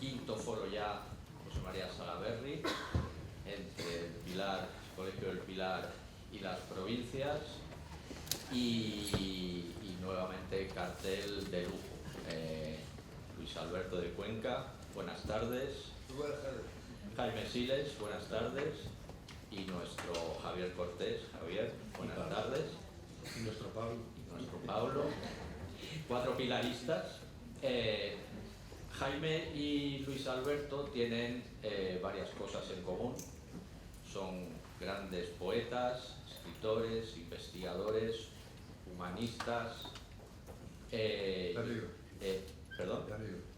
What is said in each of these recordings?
quinto foro ya, José María Salaverry, entre el Pilar, el Colegio del Pilar y las provincias, y nuevamente cartel de lujo. Luis Alberto de Cuenca, buenas tardes. Buenas tardes. Jaime Siles, buenas tardes. Y nuestro Javier Cortés. Javier, buenas tardes. Y nuestro Pablo. Cuatro pilaristas. Jaime y Luis Alberto tienen varias cosas en común. Son grandes poetas, escritores, investigadores, humanistas.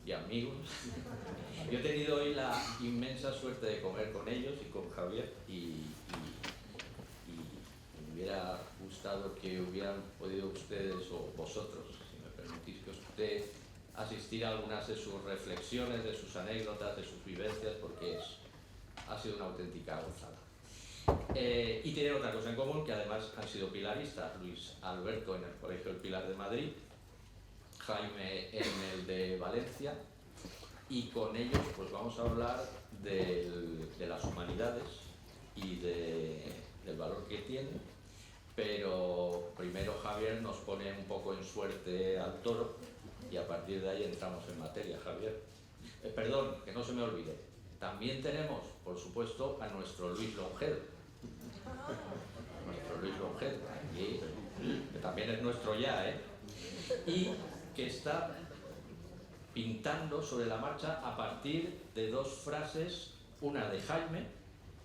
Y amigos. Yo he tenido hoy la inmensa suerte de comer con ellos y con Javier y me hubiera gustado que hubieran podido ustedes, o vosotros, si me permitís, que usted asistir a algunas de sus reflexiones, de sus anécdotas, de sus vivencias, porque ha sido una auténtica gozada. Y tienen otra cosa en común, que además han sido pilaristas. Luis Alberto en el Colegio del Pilar de Madrid, Jaime en el de Valencia, y con ellos pues vamos a hablar de las humanidades y del valor que tienen. Pero primero Javier nos pone un poco en suerte al toro y a partir de ahí entramos en materia. Javier, perdón, que no se me olvide, también tenemos, por supuesto, a nuestro Luis Longedo. Nuestro Luis Longedo, que también es nuestro ya, y que está pintando sobre la marcha a partir de dos frases, una de Jaime,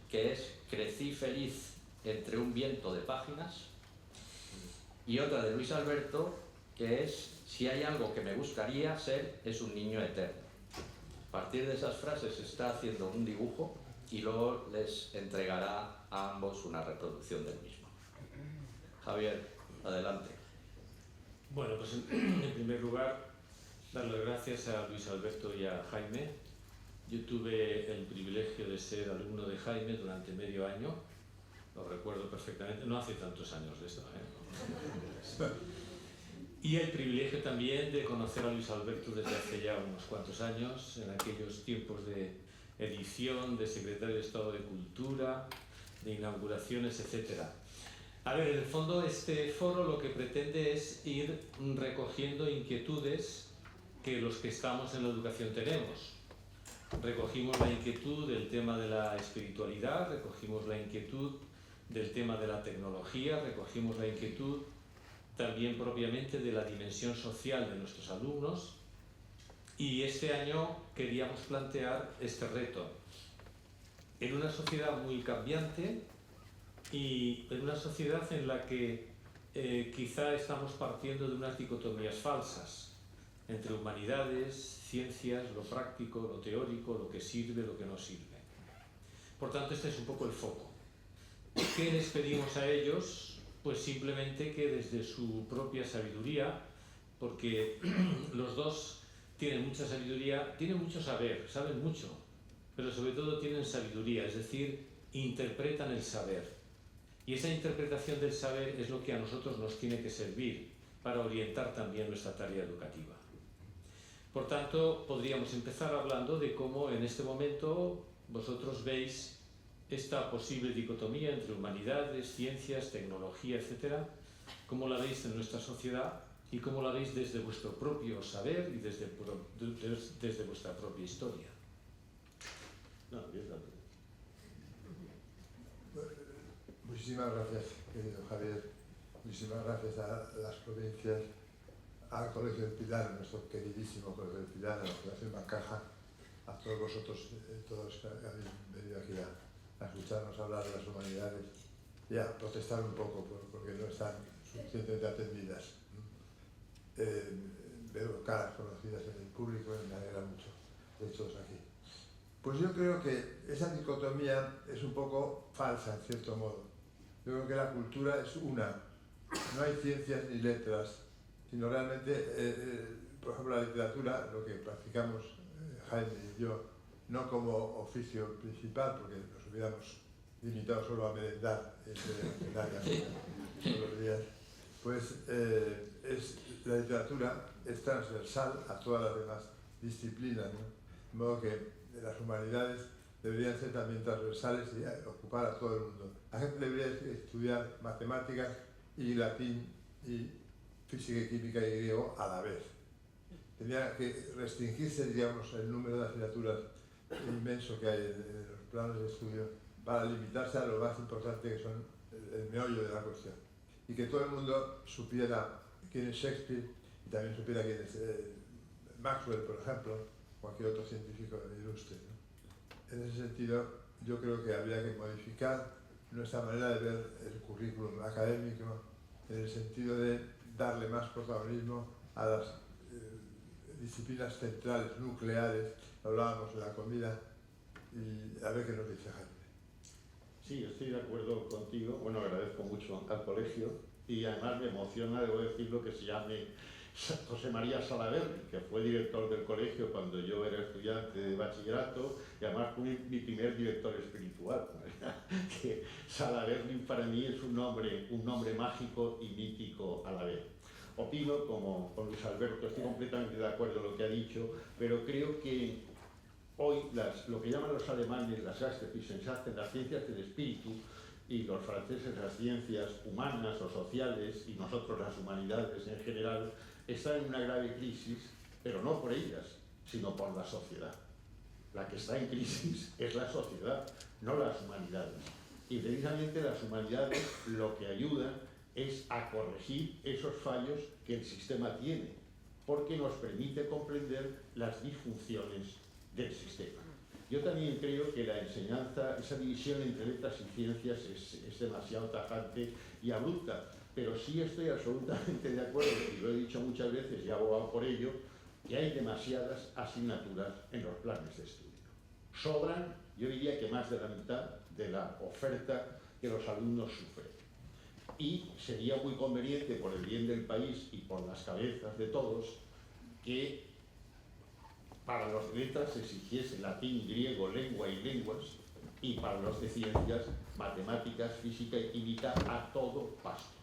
que es "crecí feliz entre un viento de páginas", y otra de Luis Alberto, que es "si hay algo que me gustaría ser es un niño eterno". A partir de esas frases se está haciendo un dibujo y luego les entregará a ambos una reproducción del mismo. Javier, adelante. Bueno, pues en primer lugar, dar las gracias a Luis Alberto y a Jaime. Yo tuve el privilegio de ser alumno de Jaime durante medio año, lo recuerdo perfectamente, no hace tantos años de esto, Y el privilegio también de conocer a Luis Alberto desde hace ya unos cuantos años, en aquellos tiempos de edición, de secretario de Estado de Cultura, de inauguraciones, etcétera. A ver, en el fondo este foro lo que pretende es ir recogiendo inquietudes que los que estamos en la educación tenemos. Recogimos la inquietud del tema de la espiritualidad, recogimos la inquietud del tema de la tecnología, recogimos la inquietud también propiamente de la dimensión social de nuestros alumnos, y este año queríamos plantear este reto. En una sociedad muy cambiante, y en una sociedad en la que quizá estamos partiendo de unas dicotomías falsas entre humanidades, ciencias, lo práctico, lo teórico, lo que sirve, lo que no sirve. Por tanto, este es un poco el foco. ¿Qué les pedimos a ellos? Pues simplemente que desde su propia sabiduría, porque los dos tienen mucha sabiduría, tienen mucho saber, saben mucho, pero sobre todo tienen sabiduría, es decir, interpretan el saber. Y esa interpretación del saber es lo que a nosotros nos tiene que servir para orientar también nuestra tarea educativa. Por tanto, podríamos empezar hablando de cómo en este momento vosotros veis esta posible dicotomía entre humanidades, ciencias, tecnología, etcétera, cómo la veis en nuestra sociedad y cómo la veis desde vuestro propio saber y desde vuestra propia historia. Muchísimas gracias, querido Javier. Muchísimas gracias a las provincias, al Colegio del Pilar, nuestro queridísimo Colegio del Pilar, a la Fundación Bancaja, a todos vosotros, todos que habéis venido aquí a escucharnos hablar de las humanidades y a protestar un poco porque no están suficientemente atendidas. Veo caras conocidas en el público y me alegra mucho de todos aquí. Pues yo creo que esa dicotomía es un poco falsa, en cierto modo. Yo creo que la cultura es una. No hay ciencias ni letras, sino realmente, por ejemplo, la literatura, lo que practicamos Jaime y yo, no como oficio principal, porque nos hubiéramos limitado solo a merendar todos los días, pues la literatura es transversal a todas las demás disciplinas, ¿no? De modo que las humanidades deberían ser también transversales y ocupar a todo el mundo. La gente debería estudiar matemáticas y latín y física y química y griego a la vez. Tendría que restringirse, digamos, el número de asignaturas inmenso que hay en los planos de estudio para limitarse a lo más importante que son el meollo de la cuestión. Y que todo el mundo supiera quién es Shakespeare y también supiera quién es Maxwell, por ejemplo, cualquier otro científico ilustre, ¿no? En ese sentido, yo creo que habría que modificar nuestra manera de ver el currículum académico en el sentido de darle más protagonismo a las disciplinas centrales, nucleares, hablábamos de la comida, y a ver qué nos dice Jaime. Sí, estoy de acuerdo contigo. Bueno, agradezco mucho al colegio y además me emociona, debo decirlo, que se llame José María Salaverry, que fue director del colegio cuando yo era estudiante de bachillerato y además fue mi primer director espiritual. Que Salaverry para mí es un nombre mágico y mítico a la vez. Opino, como con Luis Alberto, estoy completamente de acuerdo en lo que ha dicho, pero creo que hoy lo que llaman los alemanes las Geisteswissenschaften, las ciencias del espíritu, y los franceses las ciencias humanas o sociales, y nosotros las humanidades en general, están en una grave crisis, pero no por ellas, sino por la sociedad. La que está en crisis es la sociedad, no las humanidades. Y precisamente las humanidades lo que ayudan es a corregir esos fallos que el sistema tiene, porque nos permite comprender las disfunciones del sistema. Yo también creo que la enseñanza, esa división entre letras y ciencias es demasiado tajante y abrupta, pero sí estoy absolutamente de acuerdo, y lo he dicho muchas veces y he abogado por ello, que hay demasiadas asignaturas en los planes de estudio. Sobran, yo diría que más de la mitad de la oferta que los alumnos sufren. Y sería muy conveniente, por el bien del país y por las cabezas de todos, que para los de letras se exigiese latín, griego, lengua y lenguas, y para los de ciencias, matemáticas, física y química a todo pasto.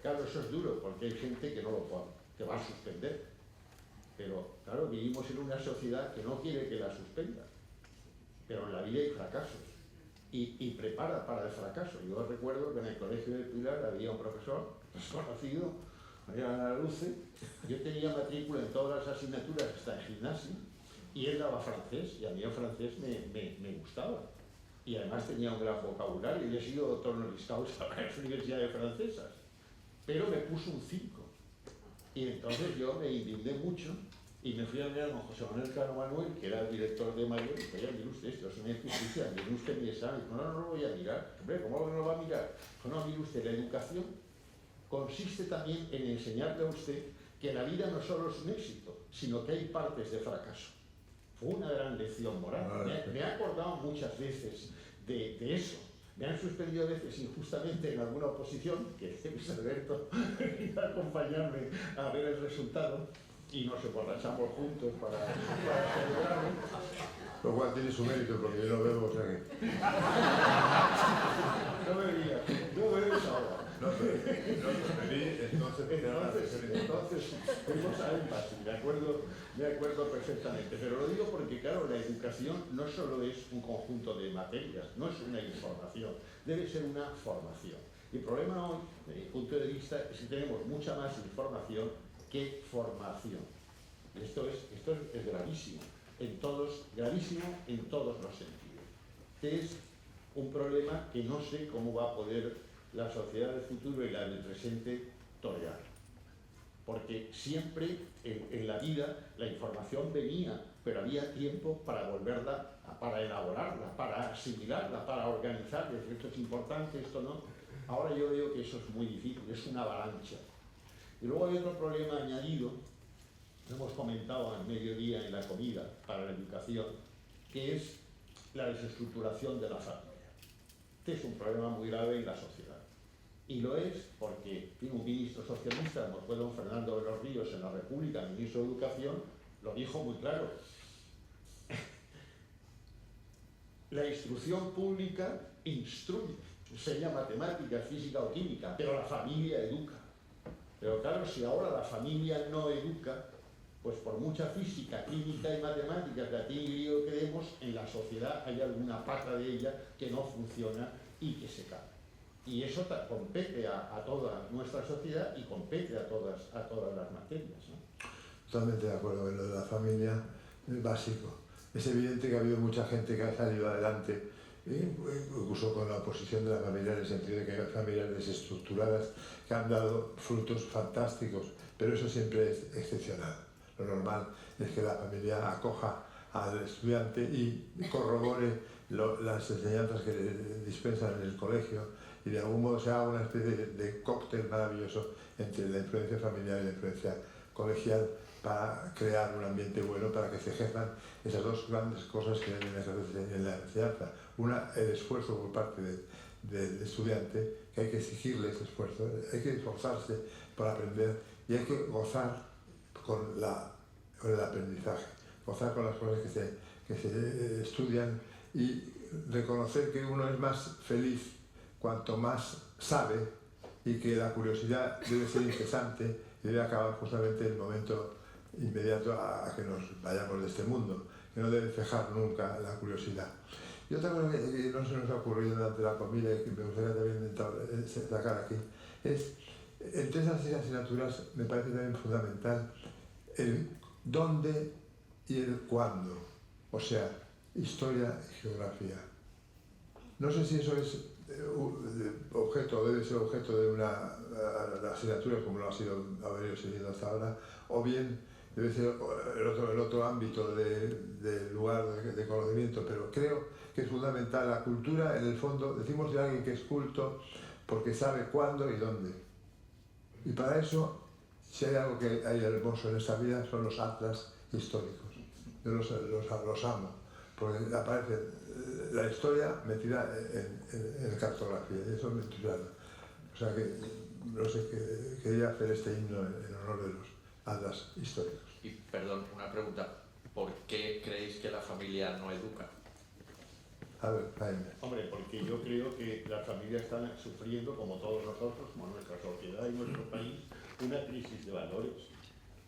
Claro, eso es duro, porque hay gente que no lo puede, que va a suspender. Pero, claro, vivimos en una sociedad que no quiere que la suspenda. Pero en la vida hay fracasos. Y prepara para el fracaso. Yo recuerdo que en el colegio de Pilar había un profesor desconocido, María Luce. Yo tenía matrícula en todas las asignaturas hasta en gimnasia, y él daba francés, y a mí el francés me gustaba. Y además tenía un gran vocabulario, y he sido doctor honoris causa en las universidades francesas. Pero me puso un 5. Y entonces yo me indigné mucho, y me fui a mirar con José Manuel Cano Manuel, que era el director de Mayor, y dije, mire usted, esto es una injusticia, mire usted mi examen. Dijo, no lo voy a mirar. Hombre, ¿cómo no lo va a mirar? Dijo, no, mire usted, la educación consiste también en enseñarle a usted que la vida no solo es un éxito, sino que hay partes de fracaso. Fue una gran lección moral. Me he acordado muchas veces de eso. Me han suspendido a veces injustamente en alguna oposición, que Luis Alberto iba a acompañarme a ver el resultado, y nos emborrachamos juntos para celebrarlo. Lo cual tiene su mérito, porque yo lo bebo, o sea que... No bebía, no bebes ahora. No, pero bebí, entonces fuimos a énfasis, me acuerdo perfectamente. Pero lo digo porque, claro, la educación no solo es un conjunto de materias, no es una información, debe ser una formación. Y el problema hoy, desde mi punto de vista, es que tenemos mucha más información que formación. Y esto es gravísimo, gravísimo en todos los sentidos. Es un problema que no sé cómo va a poder la sociedad del futuro y la del presente tolerar. Porque siempre en la vida la información venía, pero había tiempo para volverla, para elaborarla, para asimilarla, para organizarla. Esto es importante, esto no. Ahora yo veo que eso es muy difícil, es una avalancha. Y luego hay otro problema añadido, que hemos comentado al mediodía en la comida para la educación, que es la desestructuración de la familia. Este es un problema muy grave en la sociedad. Y lo es porque un ministro socialista, como fue don Fernando de los Ríos en la República, ministro de Educación, lo dijo muy claro. La instrucción pública instruye, enseña matemáticas, física o química, pero la familia educa. Pero claro, si ahora la familia no educa, pues por mucha física, química y matemáticas, latín y griego que demos, en la sociedad hay alguna pata de ella que no funciona y que se cae. Y eso compete a toda nuestra sociedad y compete a todas las materias, ¿no? Totalmente de acuerdo en lo de la familia, es básico. Es evidente que ha habido mucha gente que ha salido adelante, incluso con la oposición de la familia, en el sentido de que hay familias desestructuradas que han dado frutos fantásticos, pero eso siempre es excepcional. Lo normal es que la familia acoja al estudiante y corrobore las enseñanzas que le dispensan en el colegio y de algún modo se haga una especie de cóctel maravilloso entre la influencia familiar y la influencia colegial para crear un ambiente bueno para que se ejerzan esas dos grandes cosas que deben ejercerse en la enseñanza. Una, el esfuerzo por parte del estudiante, que hay que exigirle ese esfuerzo, hay que esforzarse por aprender y hay que gozar con el aprendizaje, gozar con las cosas que se estudian y reconocer que uno es más feliz cuanto más sabe y que la curiosidad debe ser incesante y debe acabar justamente en el momento inmediato a que nos vayamos de este mundo, que no debe cejar nunca la curiosidad. Y otra cosa que no se nos ha ocurrido durante la comida y que me gustaría también sacar aquí es, entre esas asignaturas me parece también fundamental el dónde y el cuándo, o sea, historia y geografía. No sé si eso es objeto, debe ser objeto de una asignatura como lo ha sido haber seguido hasta ahora, o bien debe ser el otro ámbito de lugar de conocimiento, pero creo que es fundamental la cultura. En el fondo decimos de alguien que es culto porque sabe cuándo y dónde, y para eso, si hay algo que hay hermoso en esta vida, son los atlas históricos. Yo los amo, porque aparece la historia metida en cartografía, y eso me entusiasma. O sea que, no sé, quería hacer este himno en honor de los atlas históricos. Y perdón, una pregunta, ¿por qué creéis que la familia no educa? A ver, Jaime. Hombre, porque yo creo que las familias están sufriendo, como todos nosotros, como nuestra sociedad y nuestro país, una crisis de valores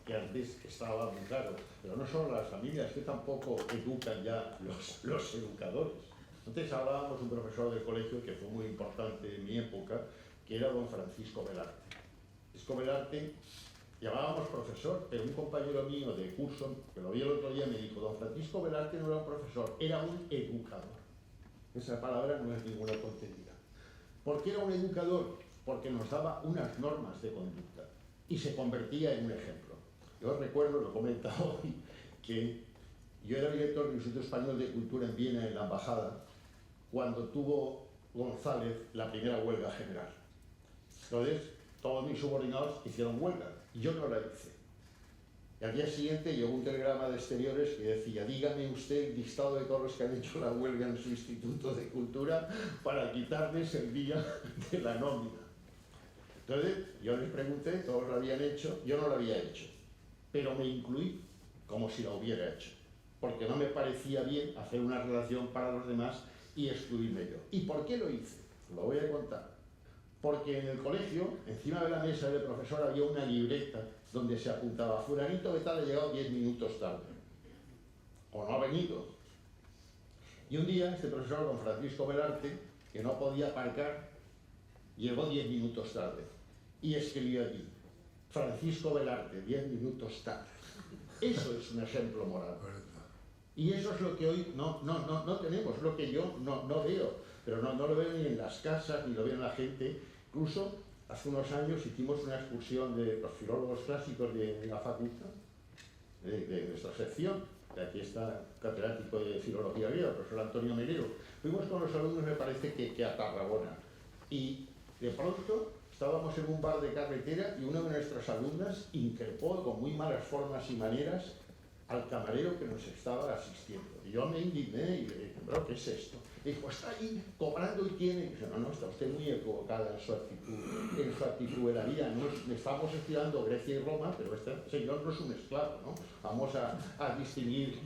que antes estaba muy claro. Pero no solo las familias, que tampoco educan ya los educadores. Antes hablábamos de un profesor del colegio que fue muy importante en mi época, que era don Francisco Velarte. Francisco Velarte llamábamos profesor, pero un compañero mío de curso, que lo vi el otro día, me dijo: don Francisco Velarte no era un profesor, era un educador. Esa palabra no es ninguna tontería. ¿Por qué era un educador? Porque nos daba unas normas de conducta y se convertía en un ejemplo. Yo recuerdo, lo he comentado hoy, que yo era director del Instituto Español de Cultura en Viena, en la embajada, cuando tuvo González la primera huelga general. Entonces, todos mis subordinados hicieron huelga y yo no la hice. Y al día siguiente llegó un telegrama de Exteriores que decía: dígame usted el listado de todos los que han hecho la huelga en su Instituto de Cultura para quitarles el día de la nómina. Entonces yo les pregunté, todos lo habían hecho, yo no lo había hecho, pero me incluí como si lo hubiera hecho, porque no me parecía bien hacer una relación para los demás y excluirme yo. ¿Y por qué lo hice? Lo voy a contar. Porque en el colegio, encima de la mesa del profesor, había una libreta donde se apuntaba: fulanito de tal ha llegado 10 minutos tarde, o no ha venido. Y un día este profesor, don Francisco Velarte, que no podía aparcar, llegó 10 minutos tarde y escribió allí: Francisco Velarte, 10 minutos tarde. Eso es un ejemplo moral. Y eso es lo que hoy no tenemos, lo que yo no veo, pero no lo veo ni en las casas, ni lo veo en la gente. Incluso hace unos años hicimos una excursión de los filólogos clásicos de la facultad, de nuestra sección, que aquí está catedrático de filología griega, el profesor Antonio Melero. Fuimos con los alumnos, me parece que a Tarragona, y de pronto estábamos en un bar de carretera y una de nuestras alumnas increpó con muy malas formas y maneras al camarero que nos estaba asistiendo. Y yo me indigné y le dije: ¿pero qué es esto? Y dijo: está ahí cobrando y tiene. Y dije: no, está usted muy equivocada en su actitud de la vida. No estamos estudiando Grecia y Roma, pero este señor no es un esclavo, ¿no? Vamos a distinguir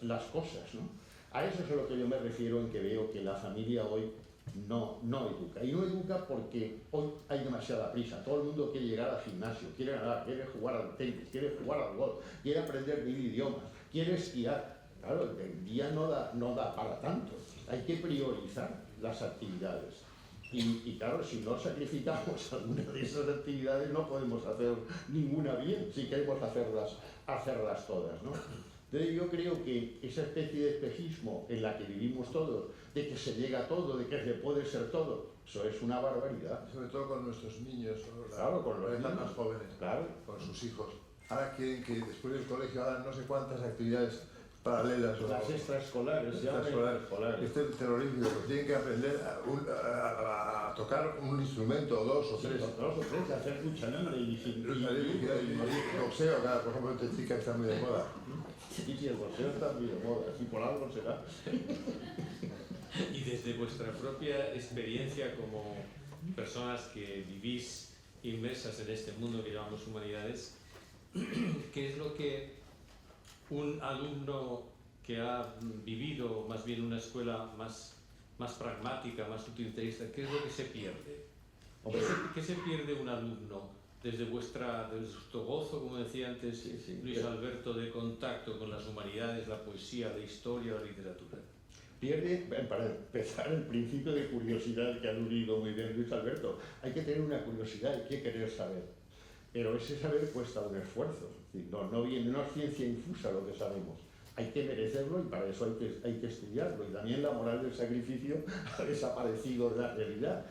las cosas, ¿no? A eso es a lo que yo me refiero, en que veo que la familia hoy no educa. Y no educa porque hoy hay demasiada prisa. Todo el mundo quiere llegar al gimnasio, quiere nadar, quiere jugar al tenis, quiere jugar al golf, quiere aprender 1000 idiomas, quiere esquiar. Claro, el día no da para tanto. Hay que priorizar las actividades. Y claro, si no sacrificamos alguna de esas actividades no podemos hacer ninguna bien, si queremos hacerlas todas, ¿no? Entonces yo creo que esa especie de espejismo en la que vivimos todos, de que se llega a todo, de que se puede ser todo, eso es una barbaridad. Sobre todo con nuestros niños, claro, con los niños niños más jóvenes, claro, con sus hijos. Ahora quieren que después del colegio hagan no sé cuántas actividades paralelas. Las extraescolares, Este es terrorífico, pues tienen que aprender a tocar un instrumento, dos o tres. Hacer lucha libre y boxeo, claro, por ejemplo, esta chica está muy de moda. Sí, el boxeo está muy de moda, y por algo será. Y desde vuestra propia experiencia como personas que vivís inmersas en este mundo que llamamos humanidades, ¿qué es lo que un alumno que ha vivido más bien una escuela más pragmática, más utilitarista, qué es lo que se pierde? ¿Qué se pierde un alumno desde vuestro gozo, como decía antes Luis Alberto, de contacto con las humanidades, la poesía, la historia, la literatura? Pierde, para empezar, el principio de curiosidad que ha aludido muy bien Luis Alberto. Hay que tener una curiosidad, hay que querer saber. Pero ese saber cuesta un esfuerzo. No es ciencia infusa lo que sabemos. Hay que merecerlo y para eso hay que estudiarlo. Y también la moral del sacrificio ha desaparecido de la realidad.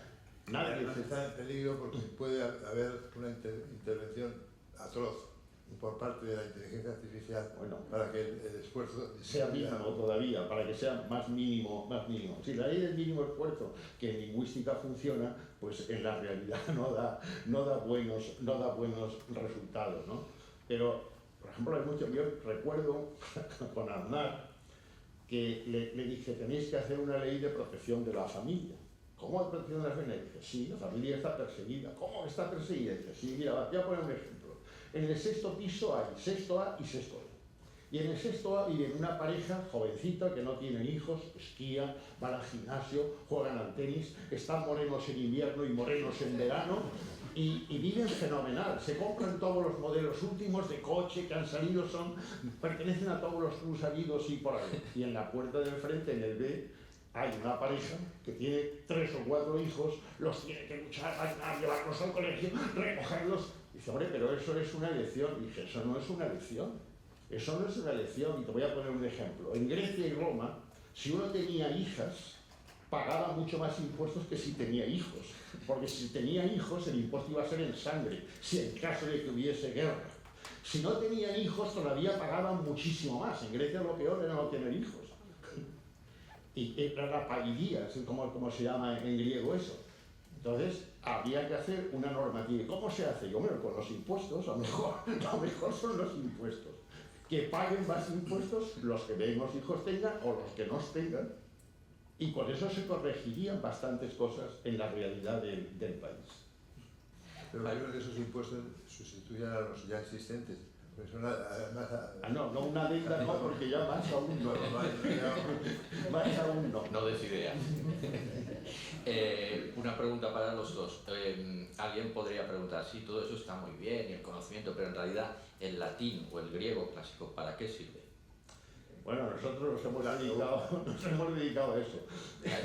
Nadie está en peligro porque puede haber una intervención atroz por parte de la inteligencia artificial, bueno, para que el esfuerzo sea mínimo todavía, para que sea más mínimo. Si la ley del mínimo esfuerzo, que en lingüística funciona, pues en la realidad no da buenos resultados, ¿no? Pero, por ejemplo, yo recuerdo con Aznar que le dije, tenéis que hacer una ley de protección de la familia. ¿Cómo de protección de la familia? Y dije, sí, la familia está perseguida. ¿Cómo está perseguida? Y dije, sí, mira, voy a poner un ejemplo. En el sexto piso hay sexto A y sexto B. Y en el sexto A viven una pareja jovencita que no tienen hijos, esquían, van al gimnasio, juegan al tenis, están morenos en invierno y morenos en verano y viven fenomenal. Se compran todos los modelos últimos de coche que han salido, pertenecen a todos los clubs habidos y por ahí. Y en la puerta del frente, en el B, hay una pareja que tiene 3 o 4 hijos, los tiene que luchar, a llevarlos al colegio, recogerlos. Dice, hombre, pero eso es una elección. Y dije, eso no es una elección. Eso no es una elección. Y te voy a poner un ejemplo. En Grecia y Roma, si uno tenía hijas, pagaba mucho más impuestos que si tenía hijos. Porque si tenía hijos, el impuesto iba a ser en sangre, si en caso de que hubiese guerra. Si no tenían hijos, todavía pagaban muchísimo más. En Grecia lo peor era no tener hijos. Y era la paidia, como se llama en griego eso. Entonces, había que hacer una normativa. ¿Y cómo se hace? Yo, bueno, con los impuestos, lo mejor son los impuestos. Que paguen más impuestos los que menos hijos tengan o los que no tengan. Y con eso se corregirían bastantes cosas en la realidad del país. Pero yo creo que esos impuestos sustituyan a los ya existentes. Pues no, una adenda no, porque ya más aún no. Más aún no. No des idea. Una pregunta para los dos. Alguien podría preguntar, sí, todo eso está muy bien y el conocimiento, pero en realidad el latín o el griego clásico, ¿para qué sirve? Bueno, nosotros nos hemos dedicado a eso.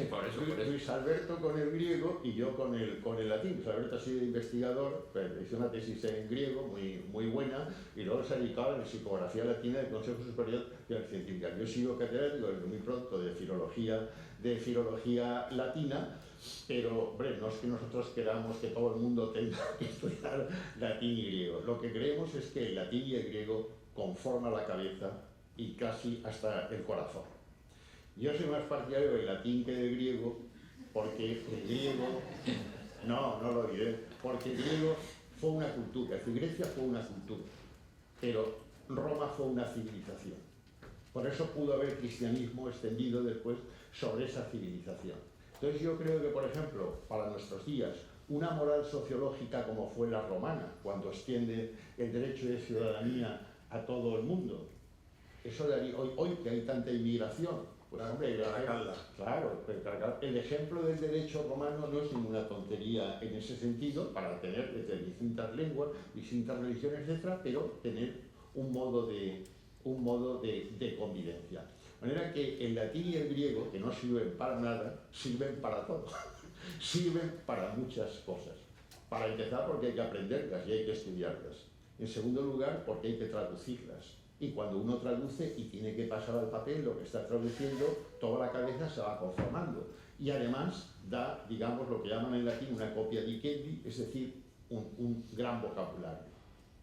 Por eso. Luis Alberto con el griego y yo con el latín. Luis Alberto ha sido investigador, hizo una tesis en griego muy buena y luego se ha dedicado a la psicografía latina del Consejo Superior de la Científica. Yo he sido catedrático muy pronto de filología latina, pero hombre, no es que nosotros queramos que todo el mundo tenga que estudiar latín y griego. Lo que creemos es que el latín y el griego conforman la cabeza y casi hasta el corazón. Yo soy más partidario del latín que del griego, porque el griego, no lo diré, porque el griego fue una cultura, es decir, Grecia fue una cultura, pero Roma fue una civilización. Por eso pudo haber cristianismo extendido después sobre esa civilización. Entonces yo creo que, por ejemplo, para nuestros días, una moral sociológica como fue la romana, cuando extiende el derecho de ciudadanía a todo el mundo, eso daría, hoy que hay tanta inmigración, Pues hombre, claro, pero el ejemplo del derecho romano no es ninguna tontería en ese sentido, para tener desde distintas lenguas, distintas religiones, etcétera, pero tener un modo de convivencia. De manera que el latín y el griego, que no sirven para nada, sirven para todo. Sirven para muchas cosas. Para empezar, porque hay que aprenderlas y hay que estudiarlas. En segundo lugar, porque hay que traducirlas. Y cuando uno traduce y tiene que pasar al papel lo que está traduciendo, toda la cabeza se va conformando. Y además da, digamos, lo que llaman en latín una copia dicendi, es decir, un gran vocabulario.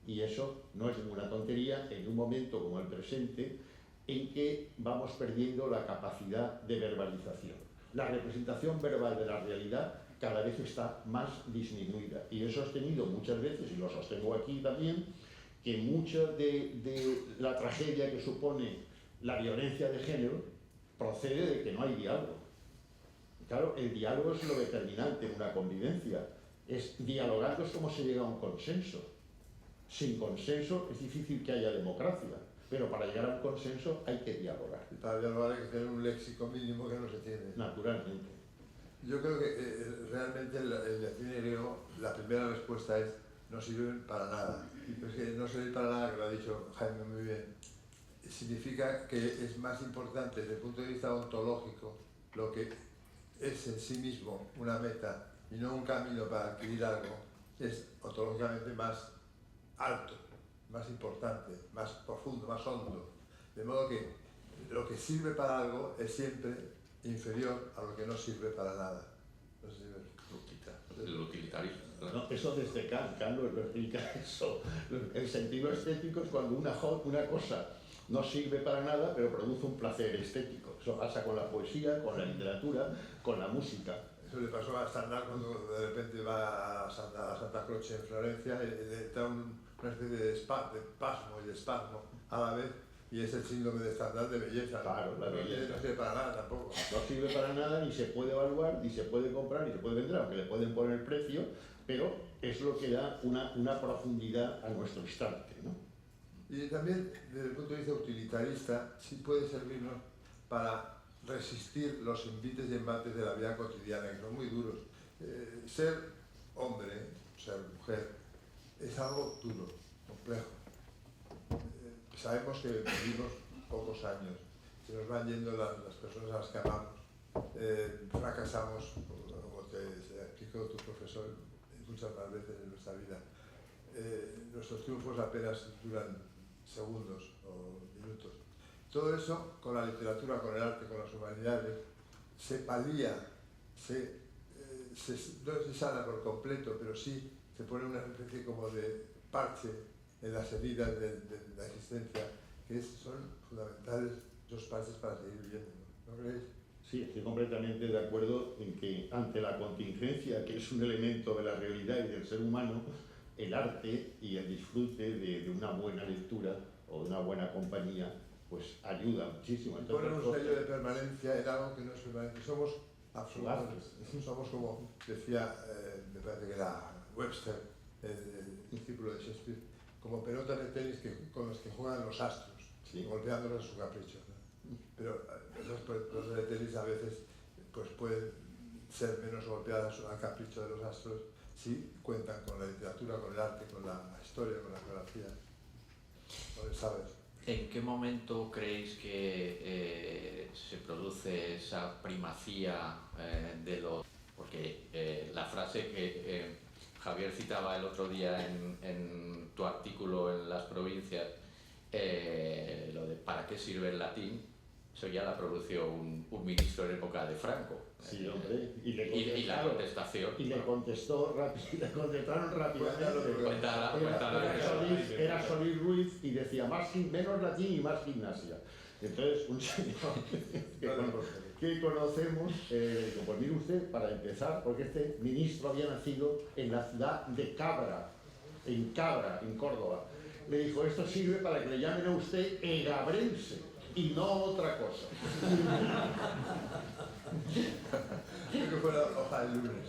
Y eso no es ninguna tontería en un momento como el presente, en que vamos perdiendo la capacidad de verbalización. La representación verbal de la realidad cada vez está más disminuida. Y he sostenido muchas veces, y lo sostengo aquí también, que mucha de la tragedia que supone la violencia de género procede de que no hay diálogo. Claro, el diálogo es lo determinante en una convivencia. Dialogando es como se llega a un consenso. Sin consenso es difícil que haya democracia, pero para llegar a un consenso hay que dialogar. Y para dialogar hay que tener un léxico mínimo que no se tiene. Naturalmente. Yo creo que realmente el latín y griego, la primera respuesta es no sirven para nada. Pero es que no sirven para nada, que lo ha dicho Jaime muy bien, significa que es más importante desde el punto de vista ontológico lo que es en sí mismo una meta y no un camino para adquirir algo, es ontológicamente más alto, más importante, más profundo, más hondo. De modo que lo que sirve para algo es siempre inferior a lo que no sirve para nada. No sé si me El utilitarismo. No, eso desde Kant lo explica eso. El sentido estético es cuando una cosa no sirve para nada, pero produce un placer estético. Eso pasa con la poesía, con la literatura, con la música. Eso le pasó a Stendhal cuando de repente va a Santa Croce en Florencia y le da una especie de pasmo y de espasmo a la vez, y es el síndrome de Stendhal de belleza. Claro, la belleza. No sirve para nada tampoco. No sirve para nada, ni se puede evaluar, ni se puede comprar, ni se puede vender, aunque le pueden poner precio, pero es lo que da una profundidad a nuestro instante, ¿no? Y también, desde el punto de vista utilitarista, sí puede servirnos para resistir los envites y embates de la vida cotidiana, que son muy duros. Ser hombre, ser mujer, es algo duro, complejo. Sabemos que vivimos pocos años, se nos van yendo las personas a las que amamos, fracasamos, como te explicó tu profesor muchas más veces en nuestra vida. Nuestros triunfos apenas duran segundos o minutos. Todo eso, con la literatura, con el arte, con las humanidades, se palía, no se sana por completo, pero sí se pone una especie como de parche en las heridas de la existencia, que son fundamentales esos parches para seguir viviendo, ¿no creéis? Sí, estoy completamente de acuerdo en que ante la contingencia, que es un elemento de la realidad y del ser humano, el arte y el disfrute de una buena lectura o de una buena compañía, pues ayuda muchísimo. Poner un sello de permanencia en algo que no es permanente. Somos absolutamente, somos como decía, me parece que era Webster, el discípulo de Shakespeare, como pelotas de tenis con las que juegan los astros, sí, golpeándolos a su capricho, ¿no? Pero esas pelotas de tenis a veces pues pueden ser menos golpeadas al capricho de los astros si cuentan con la literatura, con el arte, con la historia, con la geografía, con el saber. ¿En qué momento creéis que se produce esa primacía de los...? Porque la frase que Javier citaba el otro día en tu artículo en Las Provincias, lo de ¿para qué sirve el latín?, eso ya la pronunció un ministro en época de Franco. Sí, hombre. Y la contestación. Y le contestaron rápidamente. Era Solís Ruiz y decía menos latín y más gimnasia. Entonces, un señor que conocemos, pues mire usted, para empezar, porque este ministro había nacido en la ciudad de Cabra, en Córdoba. Le dijo, esto sirve para que le llamen a usted egabrense y no otra cosa. Creo que fue la hoja del lunes.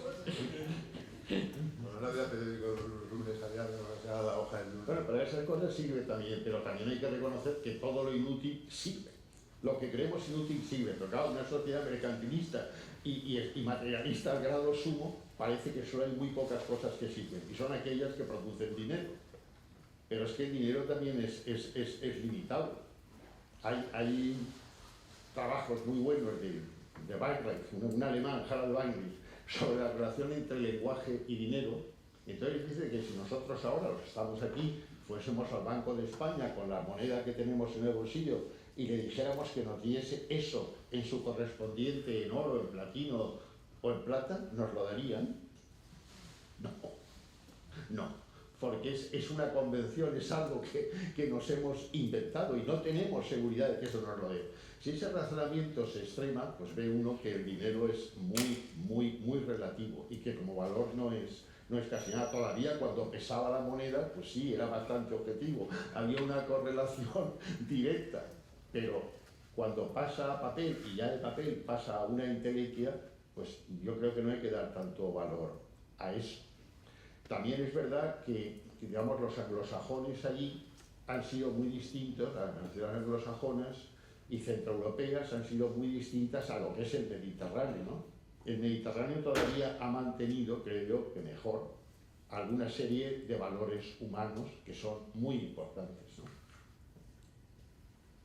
Bueno, no había periódico lunes, había la hoja del lunes. Bueno, para esas cosas sirve también, pero también hay que reconocer que todo lo inútil sirve. Lo que creemos inútil sirve, pero claro, una sociedad mercantilista y materialista al grado sumo, parece que solo hay muy pocas cosas que sirven, y son aquellas que producen dinero. Pero es que el dinero también es limitado. Hay trabajos muy buenos de Weinreich, un alemán, Harald Weinreich, sobre la relación entre lenguaje y dinero. Entonces dice que si nosotros ahora, los que estamos aquí, fuésemos al Banco de España con la moneda que tenemos en el bolsillo y le dijéramos que nos diese eso en su correspondiente en oro, en platino o en plata, ¿nos lo darían? No, porque es una convención, es algo que nos hemos inventado y no tenemos seguridad de que eso nos lo dé. Si ese razonamiento se extrema, pues ve uno que el dinero es muy relativo y que como valor no es casi nada. Todavía cuando pesaba la moneda, pues sí, era bastante objetivo, había una correlación directa, pero cuando pasa a papel y ya de papel pasa a una entelequia, pues yo creo que no hay que dar tanto valor a eso. También es verdad que digamos, los anglosajones allí han sido muy distintos, las naciones anglosajonas y centroeuropeas han sido muy distintas a lo que es el Mediterráneo, ¿no? El Mediterráneo todavía ha mantenido, creo yo, que mejor, alguna serie de valores humanos que son muy importantes, ¿no?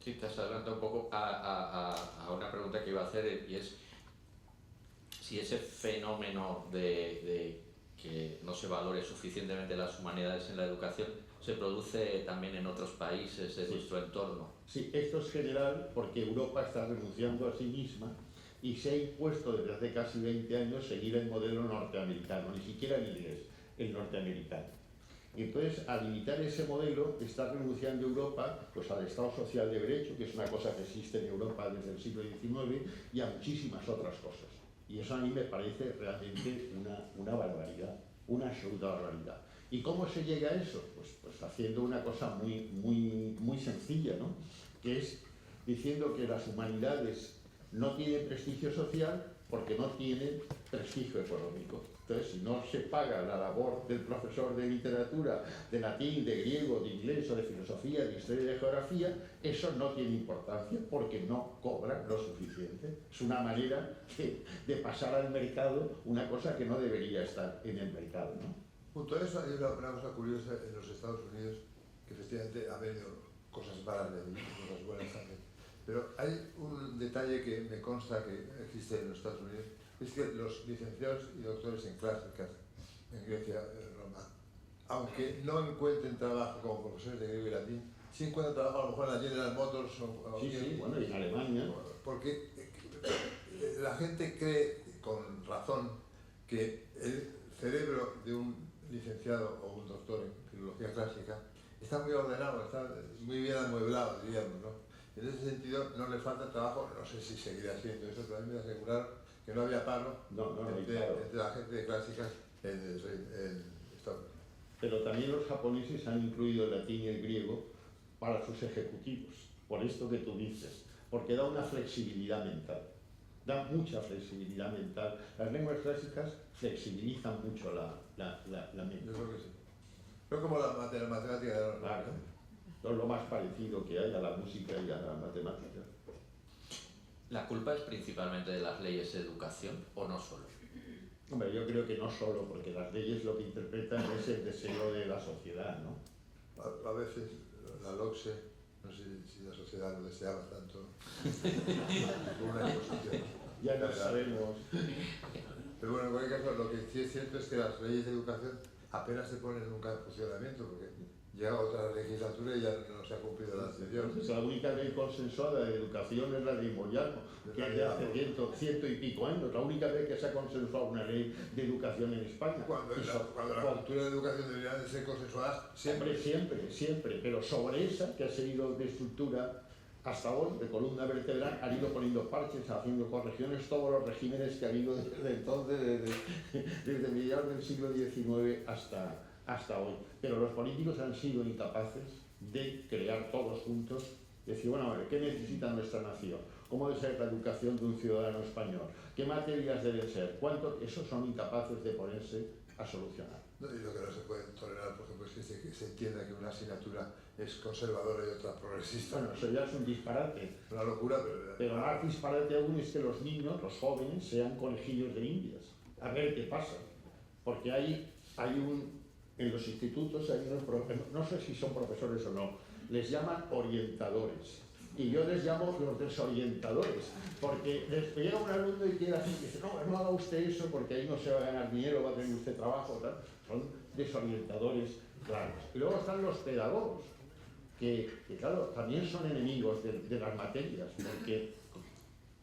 Sí, te has adelantado un poco a una pregunta que iba a hacer, y es si ese fenómeno de que no se valore suficientemente las humanidades en la educación se produce también en otros países de nuestro entorno. Sí, esto es general porque Europa está renunciando a sí misma y se ha impuesto desde hace casi 20 años seguir el modelo norteamericano, ni siquiera el inglés, el norteamericano. Y entonces, al imitar ese modelo, está renunciando Europa pues, al Estado Social de Derecho, que es una cosa que existe en Europa desde el siglo XIX, y a muchísimas otras cosas. Y eso a mí me parece realmente una barbaridad, una absoluta barbaridad. ¿Y cómo se llega a eso? Pues haciendo una cosa muy sencilla, ¿no? Que es diciendo que las humanidades no tienen prestigio social porque no tienen prestigio económico. Entonces, si no se paga la labor del profesor de literatura, de latín, de griego, de inglés o de filosofía, de historia y de geografía, eso no tiene importancia porque no cobra lo suficiente. Es una manera de pasar al mercado una cosa que no debería estar en el mercado, ¿no? Junto a eso hay una cosa curiosa en los Estados Unidos, que efectivamente ha venido cosas malas de allí, cosas buenas también. Pero hay un detalle que me consta que existe en los Estados Unidos, es que los licenciados y doctores en clásicas, en Grecia, en Roma, aunque no encuentren trabajo como profesores de griego y latín, sí encuentran trabajo a lo mejor en la General Motors o sí, bueno, y en Alemania. Porque la gente cree, con razón, que el cerebro de un licenciado o un doctor en filología clásica está muy ordenado, está muy bien amueblado, diríamos, ¿no? En ese sentido no le falta trabajo, no sé si seguirá siendo eso, pero a mí me aseguraron que no había paro entre la gente de clásicas en Estados Unidos. Pero también los japoneses han incluido el latín y el griego para sus ejecutivos, por esto que tú dices, porque da una flexibilidad mental, da mucha flexibilidad mental. Las lenguas clásicas flexibilizan mucho la mente. Yo creo que sí. Pero como la matemática de la claro, es lo más parecido que hay a la música y a la matemática. ¿La culpa es principalmente de las leyes de educación o no solo? Hombre, yo creo que no solo, porque las leyes lo que interpretan es el deseo de la sociedad, ¿no? A veces la LOCSE, no sé si la sociedad lo deseaba tanto, con una imposición. Ya no sabemos. Pero bueno, en cualquier caso, lo que sí es cierto es que las leyes de educación apenas se ponen nunca en funcionamiento, porque llega otra legislatura y ya no se ha cumplido la anterior. Entonces, la única ley consensuada de educación es la de Moyano, que es de hace ciento y pico años. La única vez que se ha consensuado una ley de educación en España. Cuando la cultura de educación debería de ser consensuada siempre. Siempre. Pero sobre esa, que ha seguido de estructura hasta hoy, de columna vertebral, han ido poniendo parches, haciendo correcciones, todos los regímenes que ha habido desde entonces, desde mediados del siglo XIX hasta hoy. Pero los políticos han sido incapaces de crear todos juntos, decir, bueno, a ver, ¿qué necesita nuestra nación? ¿Cómo debe ser la educación de un ciudadano español? ¿Qué materias deben ser? ¿Cuánto? Esos son incapaces de ponerse a solucionar. No, y lo que no se puede tolerar, por ejemplo, es que se entienda que una asignatura es conservadora y otra progresista. Bueno, eso ya es un disparate. Una locura, Pero más disparate aún es que los niños, los jóvenes, sean conejillos de indias. A ver qué pasa. Porque en los institutos hay unos profesores, no sé si son profesores o no, les llaman orientadores. Y yo les llamo los desorientadores, porque les llega un alumno y quiere hacer, y dice, no haga usted eso porque ahí no se va a ganar dinero, va a tener usted trabajo, tal. Son desorientadores claros. Y luego están los pedagogos, que claro, también son enemigos de las materias,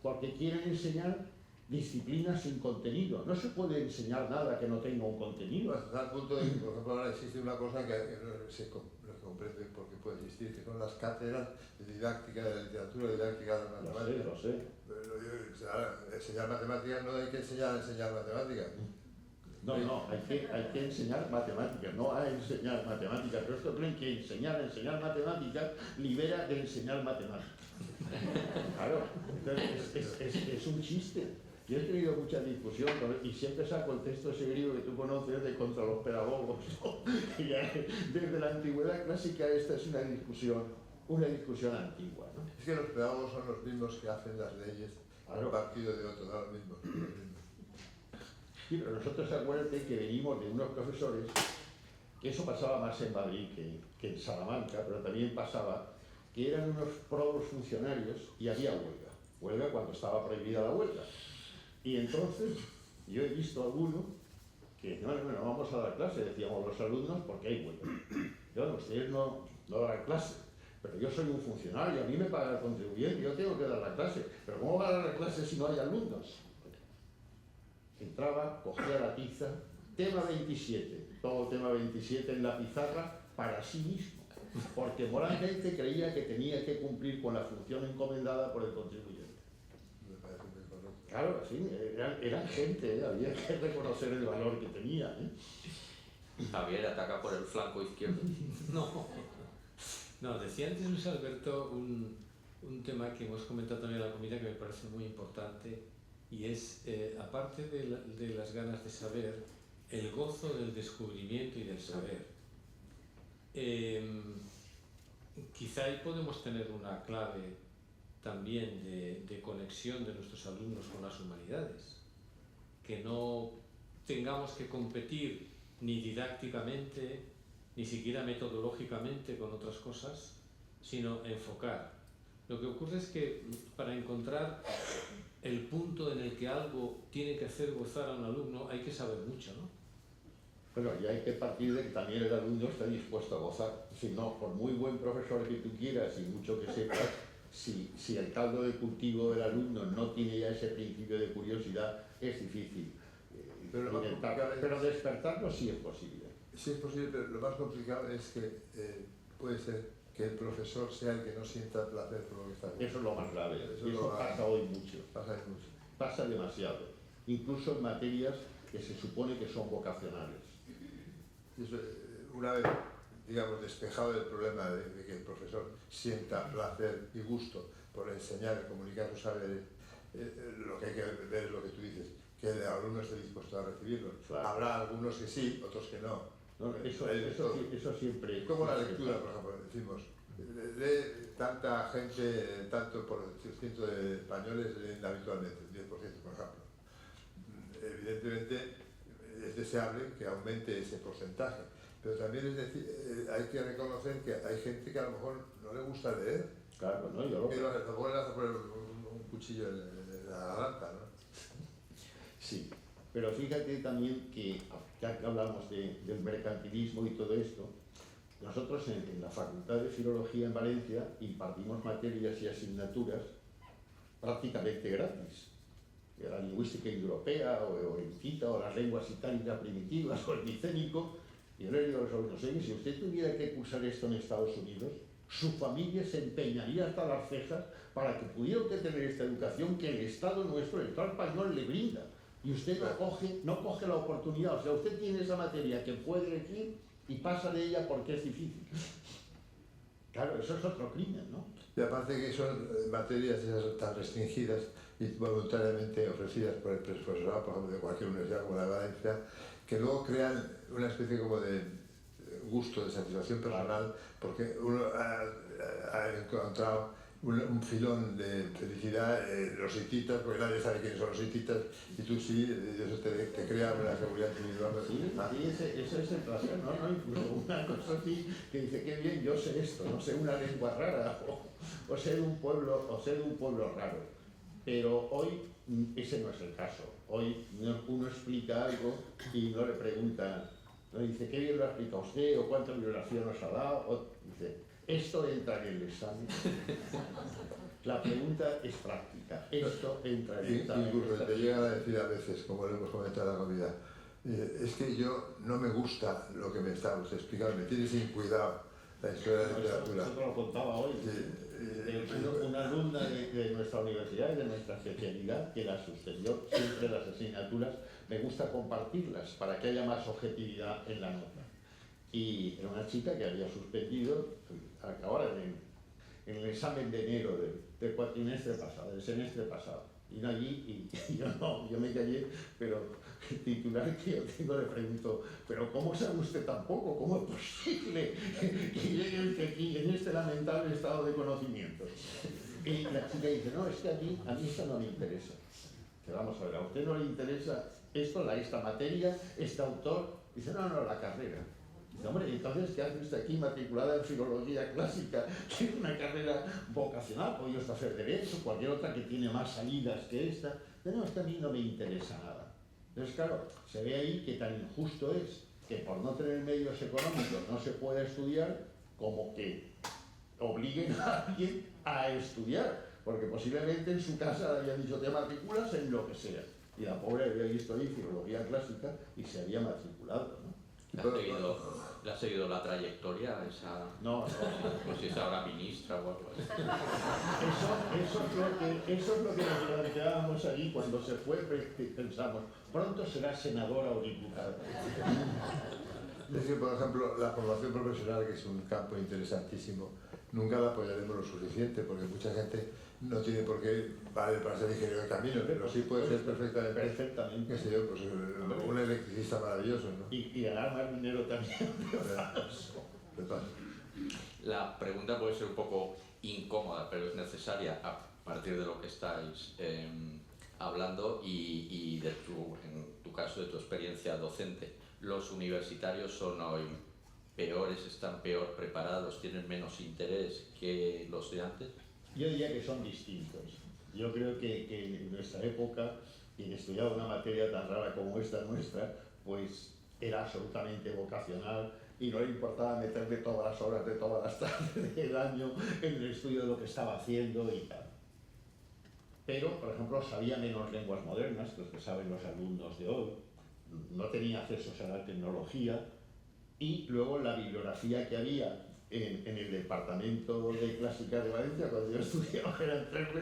porque quieren enseñar disciplinas sin contenido. No se puede enseñar nada que no tenga un contenido. Hasta tal punto de que, por ejemplo, ahora existe una cosa que no se comprende por qué puede existir, que son las cátedras de didáctica de la literatura, didáctica de la matemática. Lo sé. Ahora, enseñar matemáticas no hay que enseñar matemáticas. No, hay que enseñar matemáticas, no a enseñar matemáticas. Pero esto creen que enseñar matemáticas libera de enseñar matemáticas. Claro, entonces es un chiste. Yo he tenido mucha discusión y siempre saco el texto ese griego que tú conoces de contra los pedagogos. Desde la antigüedad clásica esta es una discusión antigua, ¿no? Es que los pedagogos son los mismos que hacen las leyes a un partido de otro, no los mismos. Sí, pero nosotros acuérdate que venimos de unos profesores, que eso pasaba más en Madrid que en Salamanca, pero también pasaba que eran unos probos funcionarios y había huelga cuando estaba prohibida la huelga. Y entonces yo he visto a alguno que no vamos a dar clase, decíamos los alumnos, porque hay huelga. Bueno, ustedes no dan clase, pero yo soy un funcionario, a mí me paga el contribuyente, yo tengo que dar la clase. Pero ¿cómo va a dar la clase si no hay alumnos? Entraba, cogía la tiza, tema 27, todo tema 27 en la pizarra para sí mismo, porque moralmente creía que tenía que cumplir con la función encomendada por el contribuyente. Claro, sí, eran gente, había que reconocer el valor que tenía. Javier ataca por el flanco izquierdo. No, decía antes Luis Alberto un tema que hemos comentado también en la comida que me parece muy importante, y es, aparte de las ganas de saber, el gozo del descubrimiento y del saber. Quizá ahí podemos tener una clave también de conexión de nuestros alumnos con las humanidades, que no tengamos que competir ni didácticamente, ni siquiera metodológicamente con otras cosas, sino enfocar. Lo que ocurre es que para encontrar el punto en el que algo tiene que hacer gozar a un alumno hay que saber mucho, ¿no? Bueno, y hay que partir de que también el alumno esté dispuesto a gozar. Si no, por muy buen profesor que tú quieras y mucho que sepas, si el caldo de cultivo del alumno no tiene ya ese principio de curiosidad, es difícil. Pero despertarlo sí es posible. Sí es posible, pero lo más complicado es que puede ser que el profesor sea el que no sienta placer por lo que está haciendo. Eso es lo más grave. Eso pasa hoy mucho. Pasa demasiado. Incluso en materias que se supone que son vocacionales. Eso, una vez, digamos, despejado el problema de que el profesor sienta placer y gusto por enseñar y comunicar sus saberes, lo que hay que ver es lo que tú dices, que el alumno esté dispuesto a recibirlo. Claro. Habrá algunos que sí, otros que no. Eso siempre... Como la lectura, por ejemplo, decimos, lee tanta gente, tanto por ciento de españoles leen habitualmente, el 10%, por ejemplo. Evidentemente es deseable que aumente ese porcentaje, pero también es decir, hay que reconocer que hay gente que a lo mejor no le gusta leer. Claro, ¿no? Yo lo que a lo mejor le hace poner un cuchillo en la garganta, ¿no? Sí, pero fíjate también que, ya que hablamos del mercantilismo y todo esto, nosotros en la Facultad de Filología en Valencia impartimos materias y asignaturas prácticamente gratis. La lingüística indoeuropea, o el cita, o las lenguas itálicas primitivas, o el micénico. Y yo le digo a los alumnos, oye, si usted tuviera que cursar esto en Estados Unidos, su familia se empeñaría hasta las cejas para que pudiera usted tener esta educación que el Estado nuestro, el Estado español, le brinda. Y usted no coge la oportunidad. O sea, usted tiene esa materia que puede elegir y pasa de ella porque es difícil. Claro, eso es otro crimen, ¿no? Y aparte que son materias tan restringidas y voluntariamente ofrecidas por el profesorado, por ejemplo, de cualquier universidad como la de Valencia, que luego crean una especie como de gusto, de satisfacción personal, porque uno ha encontrado un filón de felicidad, los hititas, porque nadie sabe quiénes son los hititas, y tú sí, y eso te crea una seguridad individual. Sí, eso es el placer, ¿no? Incluso una cosa así que dice, qué bien, yo sé esto, no sé una lengua rara, o sé de un pueblo raro. Pero hoy ese no es el caso. Hoy uno explica algo y no le pregunta, no dice, qué bien lo ha explicado usted, o cuánta bibliografía nos ha dado, o dice, esto entra en el examen. La pregunta es práctica. Esto entra en el examen. Incluso te llegan a decir a veces, como lo hemos comentado en la comida, es que yo no me gusta lo que me está usted explicando, me tiene sin cuidado la historia de la literatura. Eso te lo contaba hoy. Una alumna de nuestra universidad y de nuestra especialidad, que la suspendió siempre las asignaturas, me gusta compartirlas para que haya más objetividad en la nota. Y era una chica que había suspendido ahora en el examen de enero del cuatrimestre pasado, del semestre pasado. Vino allí y yo me callé, pero el titular que yo tengo le pregunto, pero ¿cómo sabe usted tan poco? ¿Cómo es posible que llegue usted aquí en este lamentable estado de conocimiento? Y la chica dice, no, es que a mí esto no me interesa. Que vamos a ver, ¿a usted no le interesa esta materia, este autor? Dice, no, la carrera. Dice, hombre, entonces, ¿qué hace usted aquí matriculada en filología clásica, que es una carrera vocacional? Podría usted hacer derecho, cualquier otra que tiene más salidas que esta. Pero no, es que a mí no me interesa nada. Entonces, claro, se ve ahí que tan injusto es que por no tener medios económicos no se puede estudiar, como que obliguen a alguien a estudiar, porque posiblemente en su casa le habían dicho, te matriculas en lo que sea. Y la pobre había visto ahí filología clásica y se había matriculado, ¿no? ¿Le ha seguido la trayectoria esa? No. Pues si es ahora ministra o algo así. Eso es lo que nos planteábamos allí cuando se fue, pensamos, pronto será senadora o diputada. Es que, por ejemplo, la formación profesional, que es un campo interesantísimo, nunca la apoyaremos lo suficiente, porque mucha gente no tiene por qué valer para ser ingeniero de caminos, pero sí puede ser perfectamente. Qué sé yo, pues un electricista maravilloso, ¿no? Y ganar más dinero también. La pregunta puede ser un poco incómoda, pero es necesaria a partir de lo que estáis hablando y en tu caso, de tu experiencia docente. ¿Los universitarios son hoy peores, están peor preparados, tienen menos interés que los de antes? Yo diría que son distintos. Yo creo que en nuestra época, quien estudiaba una materia tan rara como esta nuestra, pues era absolutamente vocacional y no le importaba meterle todas las horas de todas las tardes del año en el estudio de lo que estaba haciendo y tal. Pero, por ejemplo, sabía menos lenguas modernas que los que saben los alumnos de hoy, no tenía acceso a la tecnología y luego la bibliografía que había en el departamento de clásica de Valencia, cuando yo estudiaba, eran tres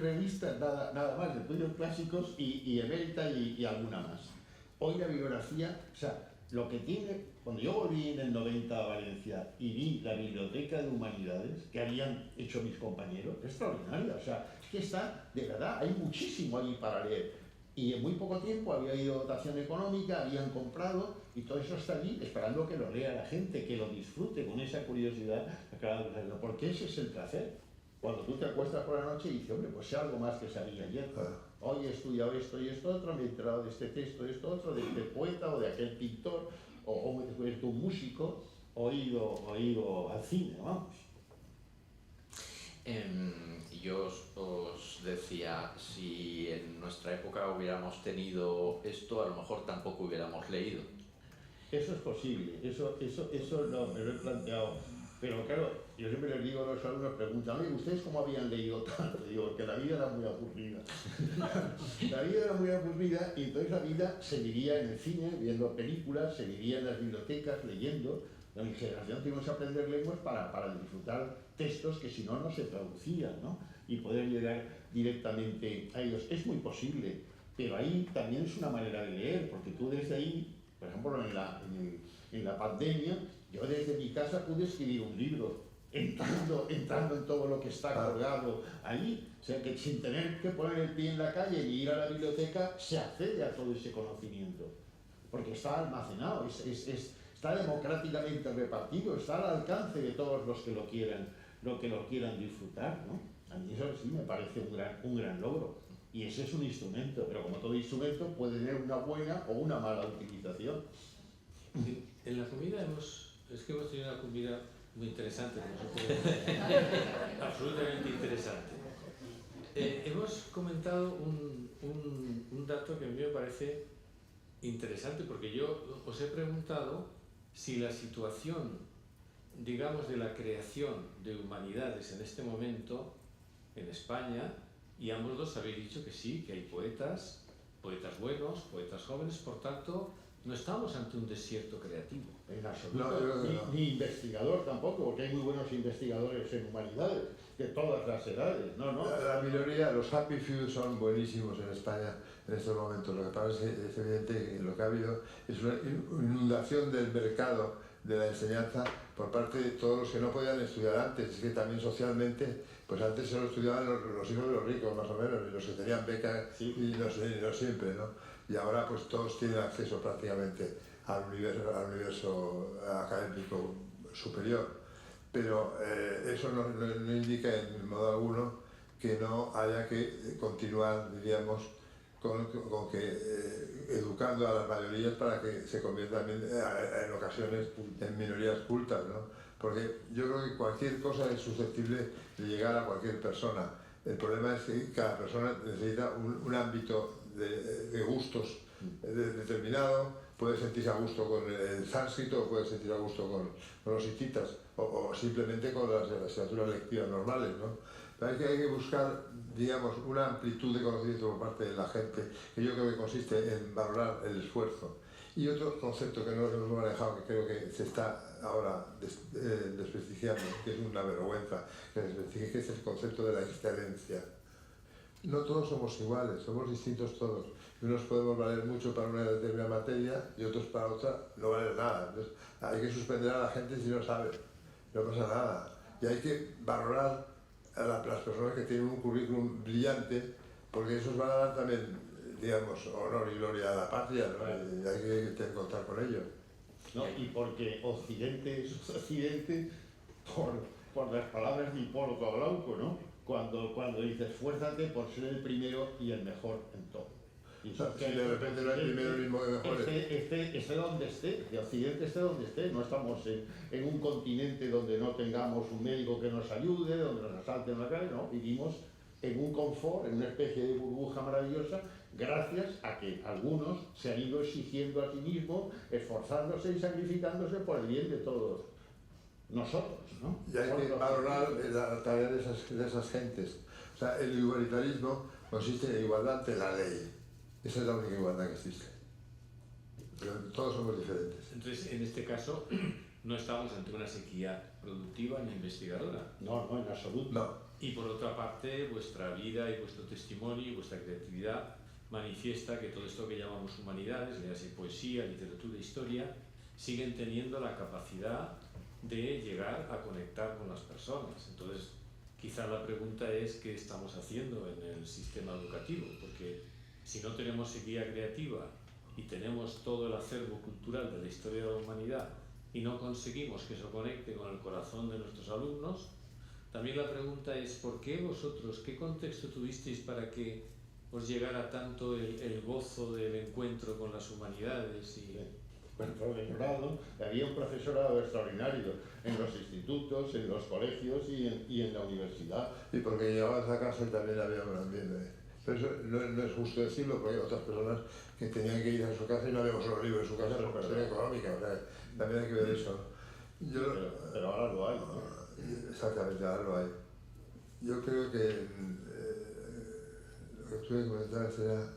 revistas nada más, de estudios clásicos y emérita y alguna más. Hoy la bibliografía, o sea, lo que tiene, cuando yo volví en el 90 a Valencia y vi la biblioteca de humanidades que habían hecho mis compañeros, es extraordinaria, o sea, es que está, de verdad, hay muchísimo allí para leer. Y en muy poco tiempo había ido dotación económica, habían comprado y todo eso está allí esperando que lo lea la gente, que lo disfrute con esa curiosidad, porque ese es el placer. Cuando tú te acuestas por la noche y dices, hombre, pues sé algo más que sabía ayer. Hoy he estudiado esto y esto otro, me he enterado de este texto y esto otro, de este poeta o de aquel pintor, o he descubierto un músico, o he ido al cine, vamos. Yo os decía, si en nuestra época hubiéramos tenido esto, a lo mejor tampoco hubiéramos leído. Eso es posible, eso no, me lo he planteado. Pero claro, yo siempre les digo a los alumnos, preguntan, oye, ¿ustedes cómo habían leído tanto? Digo, que la vida era muy aburrida. La vida era muy aburrida y entonces la vida se vivía en el cine, viendo películas, se vivía en las bibliotecas, leyendo. En mi generación tuvimos que aprender lenguas para disfrutar textos que si no, no se traducían, ¿no? Y poder llegar directamente a ellos. Es muy posible, pero ahí también es una manera de leer, porque tú desde ahí, por ejemplo, en la pandemia, yo desde mi casa pude escribir un libro, entrando en todo lo que está colgado ahí. O sea, que sin tener que poner el pie en la calle ni ir a la biblioteca, se accede a todo ese conocimiento. porque está almacenado, está democráticamente repartido, está al alcance de todos los que lo quieran disfrutar, ¿no? A mí eso sí me parece un gran logro. Y ese es un instrumento, pero como todo instrumento puede tener una buena o una mala utilización. En la comida hemos tenido una comida muy interesante, absolutamente interesante. Hemos comentado un dato que a mí me parece interesante, porque yo os he preguntado si la situación, digamos, de la creación de humanidades en este momento en España, y ambos dos habéis dicho que sí, que hay poetas buenos, poetas jóvenes, por tanto, no estamos ante un desierto creativo. En absoluto, ni investigador tampoco, porque hay muy buenos investigadores en humanidades, de todas las edades. La minoría, los happy few son buenísimos en España en estos momentos. Lo que pasa es evidente que lo que ha habido es una inundación del mercado de la enseñanza por parte de todos los que no podían estudiar antes. Es que también socialmente, pues antes solo estudiaban los hijos de los ricos, más o menos, y los que tenían becas, sí. y no siempre, ¿no? Y ahora pues todos tienen acceso prácticamente al universo académico superior. Pero eso no indica en modo alguno que no haya que continuar, diríamos, con que educando a las mayorías para que se conviertan en ocasiones en minorías cultas, ¿no? Porque yo creo que cualquier cosa es susceptible de llegar a cualquier persona. El problema es que cada persona necesita un ámbito de gustos determinado. Puede sentirse a gusto con el sánscrito, o puede sentirse a gusto con los hititas, o simplemente con las asignaturas lectivas normales, ¿no? Pero hay que buscar, digamos, una amplitud de conocimiento por parte de la gente, que yo creo que consiste en valorar el esfuerzo. Y otro concepto que no hemos manejado, que creo que se está ahora desprestigiando, que es una vergüenza, que es el concepto de la excelencia. No todos somos iguales, somos distintos todos. Unos podemos valer mucho para una determinada materia y otros para otra no valen nada. Entonces, hay que suspender a la gente si no sabe, no pasa nada. Y hay que valorar a las personas que tienen un currículum brillante, porque esos van a dar también, digamos, honor y gloria a la patria, ¿no? Y hay que contar con ello. ¿No? Y porque Occidente es Occidente por las palabras de Hipólito Glauco, ¿no? Cuando dice esfuérzate por ser el primero y el mejor en todo. Y si de repente no hay primero ni mejor. Esté donde esté, de Occidente esté donde esté. No estamos en un continente donde no tengamos un médico que nos ayude, donde nos asalten la calle, no. Vivimos en un confort, en una especie de burbuja maravillosa, gracias a que algunos se han ido exigiendo a sí mismos, esforzándose y sacrificándose por el bien de todos nosotros, ¿no? Y hay que valorar la tarea de esas gentes. O sea, el igualitarismo consiste en igualdad ante la ley. Esa es la única igualdad que existe. Pero todos somos diferentes. Entonces, en este caso, no estamos ante una sequía productiva ni investigadora. No, en absoluto. No. Y por otra parte, vuestra vida y vuestro testimonio y vuestra creatividad manifiesta que todo esto que llamamos humanidades, le hace poesía, literatura, historia, siguen teniendo la capacidad de llegar a conectar con las personas. Entonces, quizá la pregunta es qué estamos haciendo en el sistema educativo, porque si no tenemos sequía creativa y tenemos todo el acervo cultural de la historia de la humanidad y no conseguimos que eso conecte con el corazón de nuestros alumnos, también la pregunta es ¿por qué vosotros, qué contexto tuvisteis para que os llegara tanto el gozo del encuentro con las humanidades? Había un profesorado extraordinario en los institutos, en los colegios y en la universidad. Y porque llegabas a casa y también había un ambiente. Pero eso no es justo decirlo, porque hay otras personas que tenían que ir a su casa y no habíamos los libros en su casa por cuestión económica. O sea, también hay que ver eso. Pero ahora lo hay, ¿no? Exactamente, ahora lo hay. Yo creo que lo que tuve que comentar será...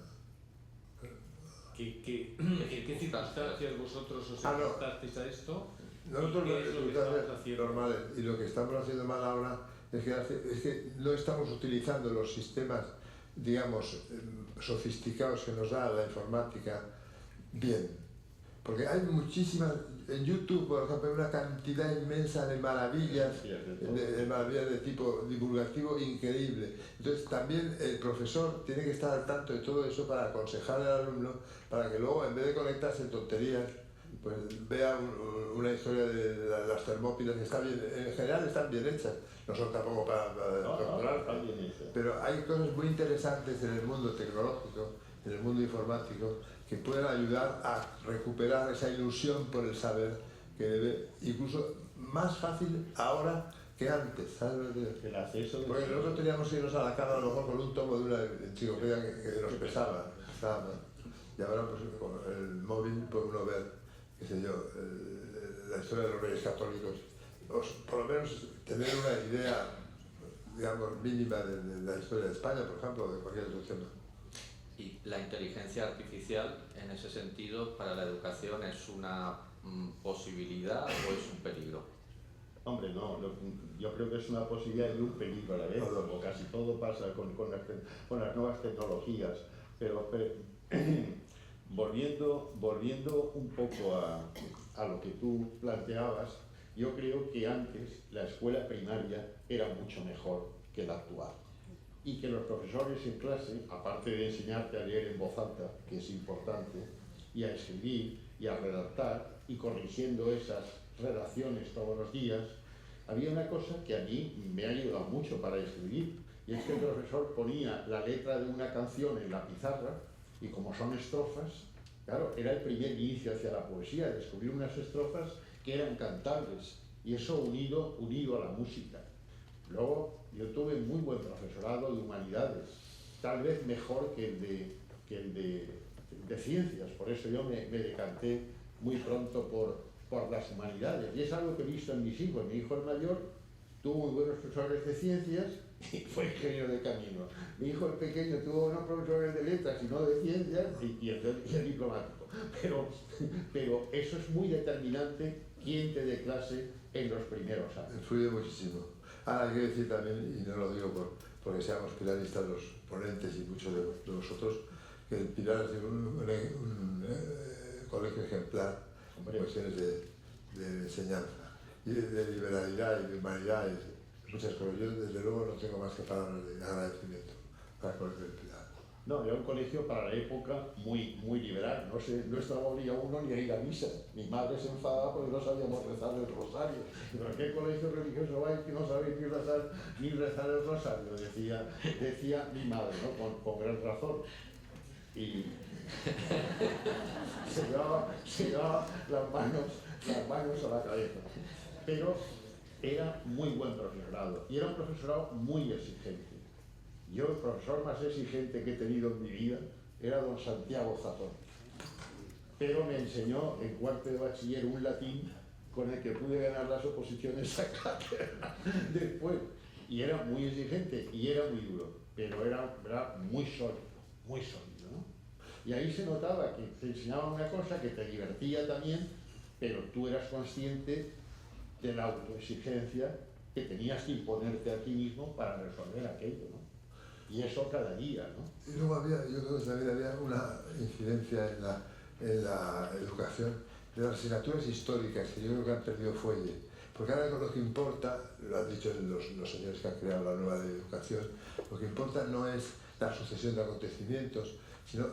¿Qué circunstancias vosotros os enfrentasteis a esto? Nosotros circunstancias normales, y lo que estamos haciendo mal ahora es que no estamos utilizando los sistemas, digamos, sofisticados que nos da la informática bien. Porque hay muchísimas, en YouTube, por ejemplo, hay una cantidad inmensa de maravillas, de maravillas de tipo divulgativo increíble. Entonces también el profesor tiene que estar al tanto de todo eso para aconsejar al alumno, para que luego, en vez de conectarse en tonterías, pues vea una historia de las Termópilas, que está bien, en general están bien hechas, no son tampoco para doctorar, pero hay cosas muy interesantes en el mundo tecnológico, en el mundo informático, que pueden ayudar a recuperar esa ilusión por el saber, que debe, incluso más fácil ahora que antes, ¿sabes? El acceso. Porque nosotros teníamos que irnos a la cama a lo mejor con un tomo de una enciclopedia que nos pesaba, y ahora pues con el móvil puede uno ver, qué sé yo, la historia de los Reyes Católicos, o por lo menos tener una idea, digamos, mínima de la historia de España, por ejemplo, o de cualquier otro tema. ¿Y la inteligencia artificial, en ese sentido, para la educación es una posibilidad o es un peligro? Hombre, no, yo creo que es una posibilidad y un peligro a la vez, como casi todo pasa con las nuevas tecnologías. Pero volviendo un poco a lo que tú planteabas, yo creo que antes la escuela primaria era mucho mejor que la actual. Y que los profesores en clase, aparte de enseñarte a leer en voz alta, que es importante, y a escribir y a redactar, y corrigiendo esas redacciones todos los días, había una cosa que a mí me ha ayudado mucho para escribir, y es que el profesor ponía la letra de una canción en la pizarra, y como son estrofas, claro, era el primer inicio hacia la poesía, descubrir unas estrofas que eran cantables, y eso unido a la música. Luego, yo tuve muy buen profesorado de humanidades, tal vez mejor que el de ciencias, por eso yo me decanté muy pronto por las humanidades, y es algo que he visto en mis hijos. Mi hijo el mayor tuvo muy buenos profesores de ciencias y fue ingeniero de camino. Mi hijo el pequeño tuvo buenos profesores de letras y no de ciencias y el diplomático. Pero eso es muy determinante quién te dé clase en los primeros años. Influye muchísimo. Ahora hay que decir también, y no lo digo porque seamos pilaristas los ponentes y muchos de vosotros, que el Pilar es un colegio ejemplar en cuestiones de enseñanza, y de liberalidad y de humanidad y muchas cosas. Yo desde luego no tengo más que palabras de agradecimiento para el colegio del Pilar. No, era un colegio para la época muy liberal, no estaba obligado uno ni a ir a misa. Mi madre se enfadaba porque no sabíamos rezar el rosario. ¿Pero a qué colegio religioso vais que no sabéis ni rezar el rosario? Decía mi madre, ¿no? Con gran razón. Y se llevaba las manos a la cabeza. Pero era muy buen profesorado, y era un profesorado muy exigente. Yo, el profesor más exigente que he tenido en mi vida era don Santiago Zatón, pero me enseñó en cuarto de bachiller un latín con el que pude ganar las oposiciones a cátedra después. Y era muy exigente y era muy duro, pero era muy sólido, ¿no? Y ahí se notaba que te enseñaba una cosa que te divertía también, pero tú eras consciente de la autoexigencia que tenías que imponerte a ti mismo para resolver aquello, ¿no? Y eso cada día, ¿no? Y luego yo creo que también había una incidencia en la educación de las asignaturas históricas, que yo creo que han perdido fuelle. Porque ahora lo que importa, lo han dicho los señores que han creado la nueva educación, lo que importa no es la sucesión de acontecimientos, sino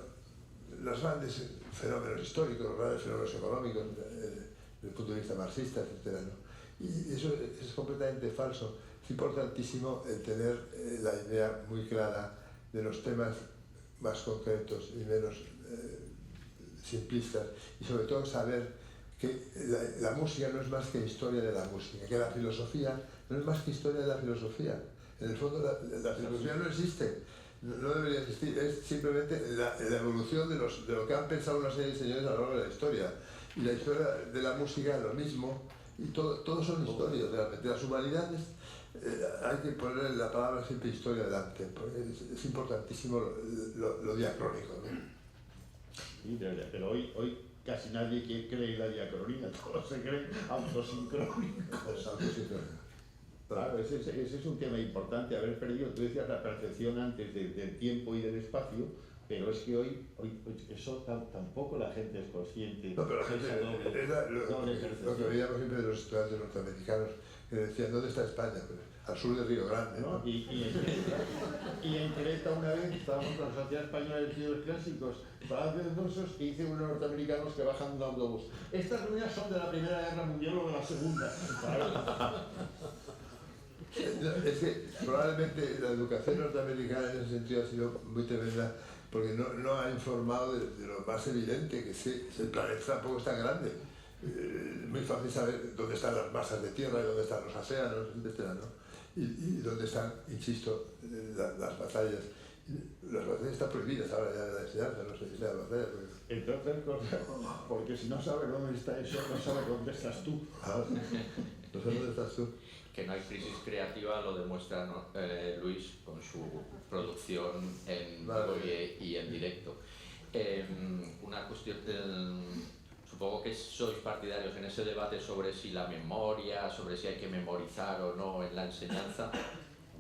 los grandes fenómenos históricos, los grandes fenómenos económicos, desde el punto de vista marxista, etc., ¿no? Y eso es completamente falso. Es importantísimo el tener la idea muy clara de los temas más concretos y menos simplistas, y sobre todo saber que la música no es más que historia de la música, que la filosofía no es más que historia de la filosofía. En el fondo la filosofía no existe, no debería existir, es simplemente la evolución de lo que han pensado una serie de señores a lo largo de la historia. Y la historia de la música es lo mismo, y todos son historias. De las humanidades hay que poner la palabra siempre historia delante, porque es importantísimo lo diacrónico, ¿no? Sí, pero hoy casi nadie cree en la diacronía, todos se creen autosincrónicos. Claro, ese es un tema importante, haber perdido, tú decías, la percepción antes del tiempo y del espacio, Pero es que hoy eso tampoco la gente es consciente. No, pero la gente, lo que veíamos siempre de los estudiantes norteamericanos, que decían, ¿dónde está España? Pues, al sur de Río Grande. ¿No? Y en Creta una vez estábamos con la Sociedad Española de Estudios Clásicos, y dice unos norteamericanos que bajan de un autobús. Estas ruinas son de la Primera Guerra Mundial o de la Segunda. Es que probablemente la educación norteamericana en ese sentido ha sido muy tremenda, porque no ha informado de lo más evidente, que el planeta tampoco es tan grande. Es muy fácil saber dónde están las masas de tierra y dónde están los océanos, etc., ¿no? Y dónde están, insisto, las batallas. Las batallas están prohibidas ahora ya de la enseñanza, no se dice las batallas. Entonces, porque si no sabe dónde está eso, no sabe dónde estás tú. Ah, no sé dónde estás tú. Que no hay crisis creativa lo demuestra, ¿no? Luis con su producción en vivo y en directo. Una cuestión, supongo que sois partidarios en ese debate sobre si la memoria, sobre si hay que memorizar o no en la enseñanza.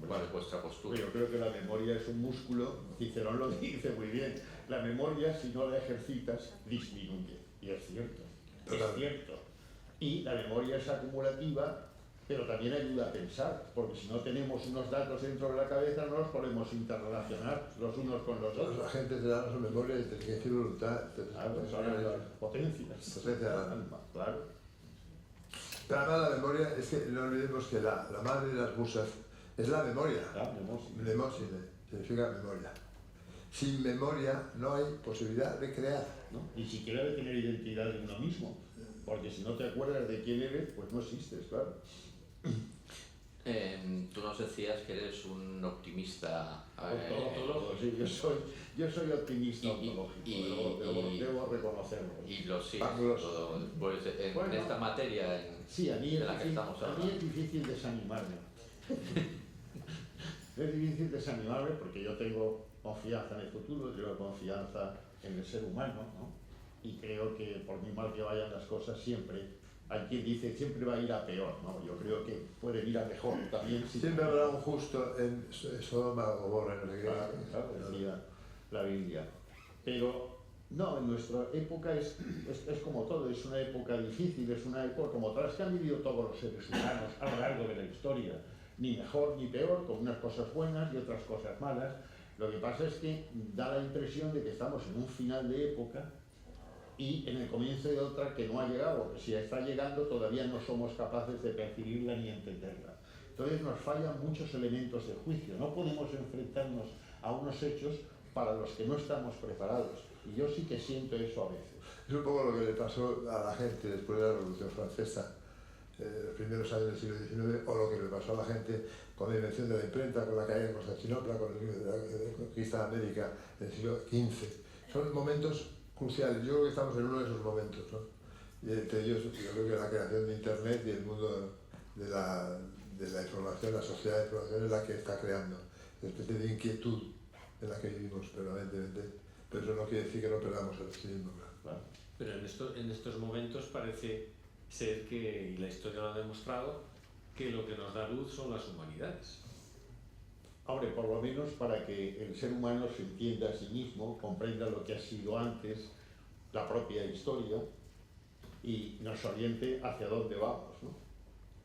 ¿Cuál es vuestra postura? Yo creo que la memoria es un músculo, Cicerón lo dice muy bien, la memoria si no la ejercitas disminuye, y es cierto, es cierto. Y la memoria es acumulativa, pero también ayuda a pensar, porque si no tenemos unos datos dentro de la cabeza no los podemos interrelacionar los unos con los otros. La gente te da su memoria, inteligencia y voluntad. Claro, son las potencias. Potencia del alma. Claro. Pero además la memoria, es que no olvidemos que la madre de las musas es la memoria. Mnemósine, significa memoria. Sin memoria no hay posibilidad de crear. ¿No? Ni siquiera de tener identidad de uno mismo, porque si no te acuerdas de quién eres, pues no existes, claro. Tú nos decías que eres un optimista ontológico. Sí, yo soy optimista ontológico, debo reconocerlo. Y lo sí, pues bueno, esta materia sí, de la que estamos hablando. A mí es difícil desanimarme. Es difícil desanimarme porque yo tengo confianza en el futuro, tengo confianza en el ser humano, ¿no? Y creo que por muy mal que vayan las cosas siempre, hay quien dice siempre va a ir a peor, ¿no? Yo creo que puede ir a mejor también. Siempre habrá un justo en Sodoma o Gomorra, no sé qué. Claro, decía la Biblia. Pero no, en nuestra época es como todo, es una época difícil, es una época como todas que han vivido todos los seres humanos a lo largo de la historia, ni mejor ni peor, con unas cosas buenas y otras cosas malas. Lo que pasa es que da la impresión de que estamos en un final de época y en el comienzo de otra que no ha llegado, que si está llegando todavía no somos capaces de percibirla ni entenderla. Entonces nos fallan muchos elementos de juicio, no podemos enfrentarnos a unos hechos para los que no estamos preparados. Y yo sí que siento eso a veces. Es un poco lo que le pasó a la gente después de la Revolución Francesa, los primeros años del siglo XIX, o lo que le pasó a la gente con la invención de la imprenta, con la caída de Constantinopla, con la conquista de América en el siglo XV. Son momentos cruciales. Yo creo que estamos en uno de esos momentos, ¿no? Y entre ellos, yo creo que la creación de Internet y el mundo de la información, la sociedad de información es la que está creando una especie de inquietud en la que vivimos permanentemente. Pero eso no quiere decir que no perdamos el optimismo. Claro. Pero en estos momentos parece ser que, y la historia lo ha demostrado, que lo que nos da luz son las humanidades. Hombre, por lo menos para que el ser humano se entienda a sí mismo, comprenda lo que ha sido antes, la propia historia, y nos oriente hacia dónde vamos, ¿no?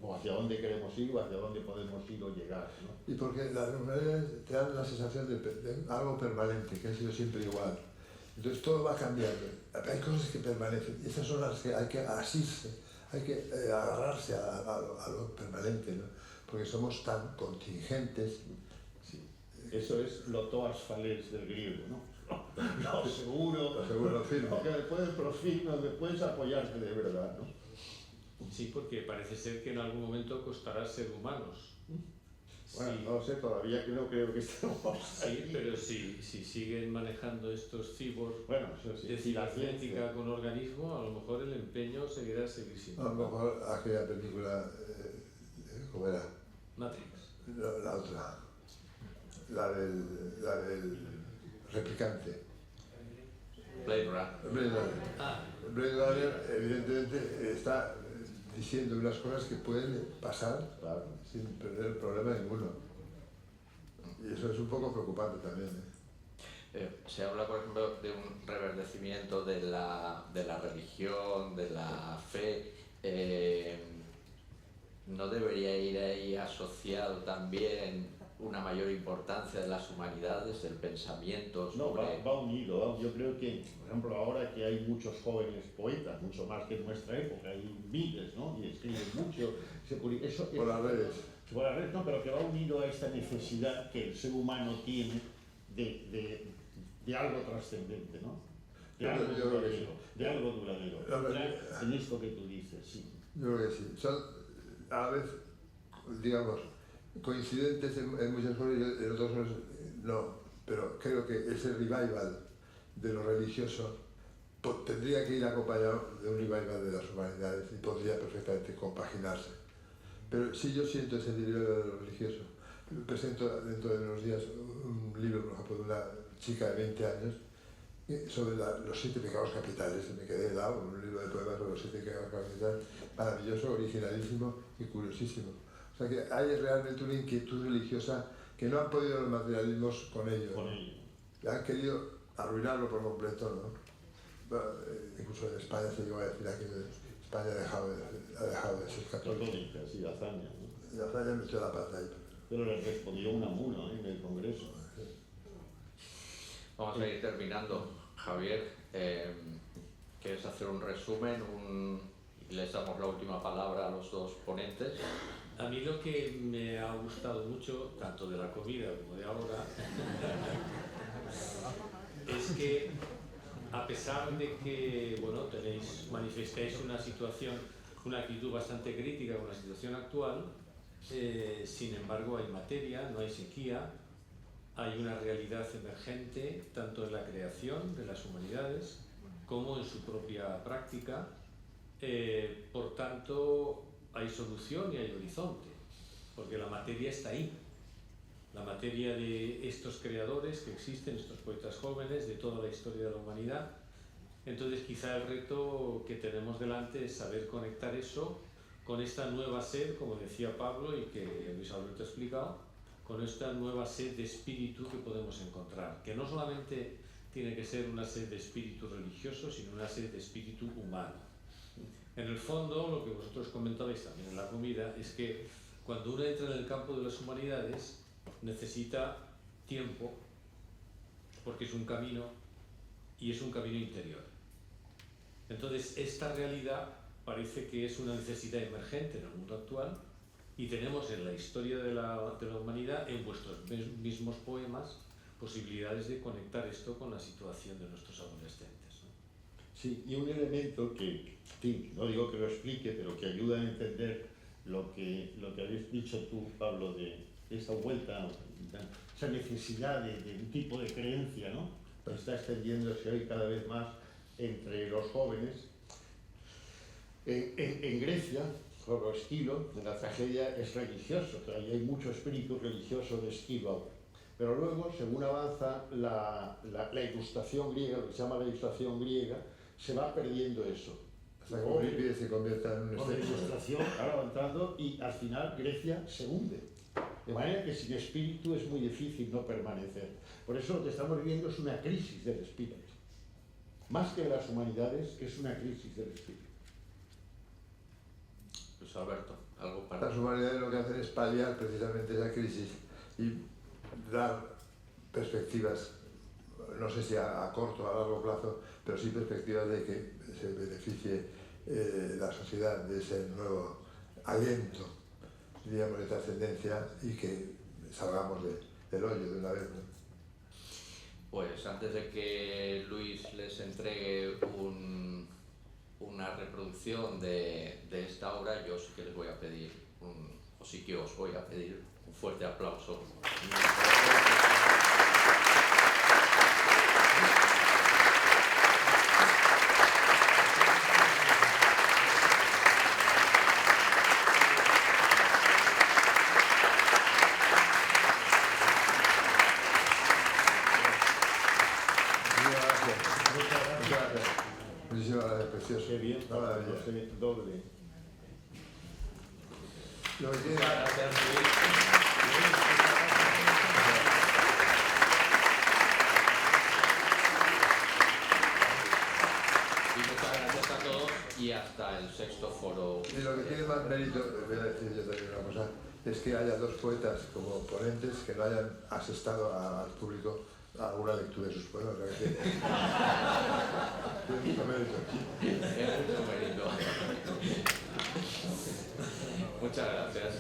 O hacia dónde queremos ir, o hacia dónde podemos ir o llegar, ¿no? Y porque las humanidades te dan la sensación de algo permanente, que ha sido siempre igual. Entonces todo va cambiando. Hay cosas que permanecen, y esas son las que hay que asirse, hay que agarrarse a lo permanente, ¿no? Porque somos tan contingentes. Eso es lo toas fales del griego, ¿no? Lo seguro, lo firme. Porque después puedes apoyarte de verdad, ¿no? Sí, porque parece ser que en algún momento costará ser humanos. Bueno, sí. No sé, todavía que no creo que estemos Sí, ahí. pero si siguen manejando estos cyborgs Eso sí, de cibernética con organismo, a lo mejor el empeño seguirá siendo. A lo mejor aquella película, ¿cómo era? Matrix. La otra. La del replicante. Blade Runner. Blade Runner evidentemente está diciendo unas cosas que pueden pasar, claro, sin perder problema ninguno. Y eso es un poco preocupante también, ¿eh? Se habla, por ejemplo, de un reverdecimiento de la religión, de la fe. ¿No debería ir ahí asociado también una mayor importancia de las humanidades, el pensamiento sobre... No, va unido. Yo creo que, por ejemplo, ahora que hay muchos jóvenes poetas, mucho más que en nuestra época, hay miles, ¿no? Y escriben mucho. Eso, por las redes. Por las redes, no, pero que va unido a esta necesidad que el ser humano tiene de algo trascendente, ¿no? De algo duradero. En esto que tú dices, sí. Yo creo que sí. Son a la vez, digamos, coincidentes en muchas cosas y en otras cosas no. Pero creo que ese revival de lo religioso tendría que ir acompañado de un revival de las humanidades y podría perfectamente compaginarse. Pero sí, yo siento ese revival de lo religioso. Presento dentro de unos días un libro, por ejemplo, de una chica de 20 años sobre los 7 pecados capitales. Me quedé helado, un libro de poemas sobre los 7 pecados capitales, maravilloso, originalísimo y curiosísimo. O sea que hay realmente una inquietud religiosa que no han podido los materialismos con ello. Han querido arruinarlo por completo, ¿no? Bueno, incluso en España se llegó a decir aquí que España ha dejado de ser católica. Sí, Azaña, ¿no? Y Azaña metió la pata ahí. Pero le respondió Unamuno en el Congreso. Vamos a ir terminando. Javier, ¿quieres hacer un resumen? Y les damos la última palabra a los dos ponentes. A mí lo que me ha gustado mucho, tanto de la comida como de ahora, es que a pesar de que manifestáis una situación, una actitud bastante crítica con la situación actual, sin embargo hay materia, no hay sequía, hay una realidad emergente tanto en la creación de las humanidades como en su propia práctica. Por tanto, hay solución y hay horizonte, porque la materia está ahí. La materia de estos creadores que existen, estos poetas jóvenes, de toda la historia de la humanidad. Entonces, quizá el reto que tenemos delante es saber conectar eso con esta nueva sed, como decía Pablo y que Luis Alberto ha explicado, con esta nueva sed de espíritu que podemos encontrar, que no solamente tiene que ser una sed de espíritu religioso, sino una sed de espíritu humano. En el fondo, lo que vosotros comentabais también en la comida, es que cuando uno entra en el campo de las humanidades, necesita tiempo, porque es un camino, y es un camino interior. Entonces, esta realidad parece que es una necesidad emergente en el mundo actual, y tenemos en la historia de la humanidad, en vuestros mismos poemas, posibilidades de conectar esto con la situación de nuestros adolescentes, ¿no? Sí, y un elemento que, no digo que lo explique, pero que ayuda a entender lo que habéis dicho tú, Pablo, de esta vuelta, esa necesidad de un tipo de creencia, ¿no? Que está extendiéndose hoy cada vez más entre los jóvenes. En Grecia, por Esquilo, en la tragedia es religioso, o sea, hay mucho espíritu religioso de Esquilo ahora. Pero luego, según avanza la ilustración griega, lo que se llama la ilustración griega, se va perdiendo eso. Hasta que Eurípides se convierta en un con la ilustración, claro, entrando, y al final Grecia se hunde. De manera que sin espíritu es muy difícil no permanecer. Por eso lo que estamos viviendo es una crisis del espíritu. Más que de las humanidades, es una crisis del espíritu. Pues Alberto, algo para... Las humanidades lo que hacen es paliar precisamente esa crisis y dar perspectivas, no sé si a corto o a largo plazo, pero sí perspectivas de que se beneficie la sociedad de ese nuevo aliento, digamos, de trascendencia, y que salgamos del hoyo de una vez, ¿no? Pues antes de que Luis les entregue una reproducción de esta obra, yo sí que les voy a pedir, o sí que os voy a pedir un fuerte aplauso. Muchísimas gracias, precioso. Qué bien, doble. Lo que tiene... Gracias, Luis. lo que tiene más mérito, voy a decir yo también una cosa, es que haya dos poetas como ponentes que no hayan asestado al público a alguna lectura de sus poemas. O sea, que tiene mucho mérito. Es mucho mérito. Muchas gracias.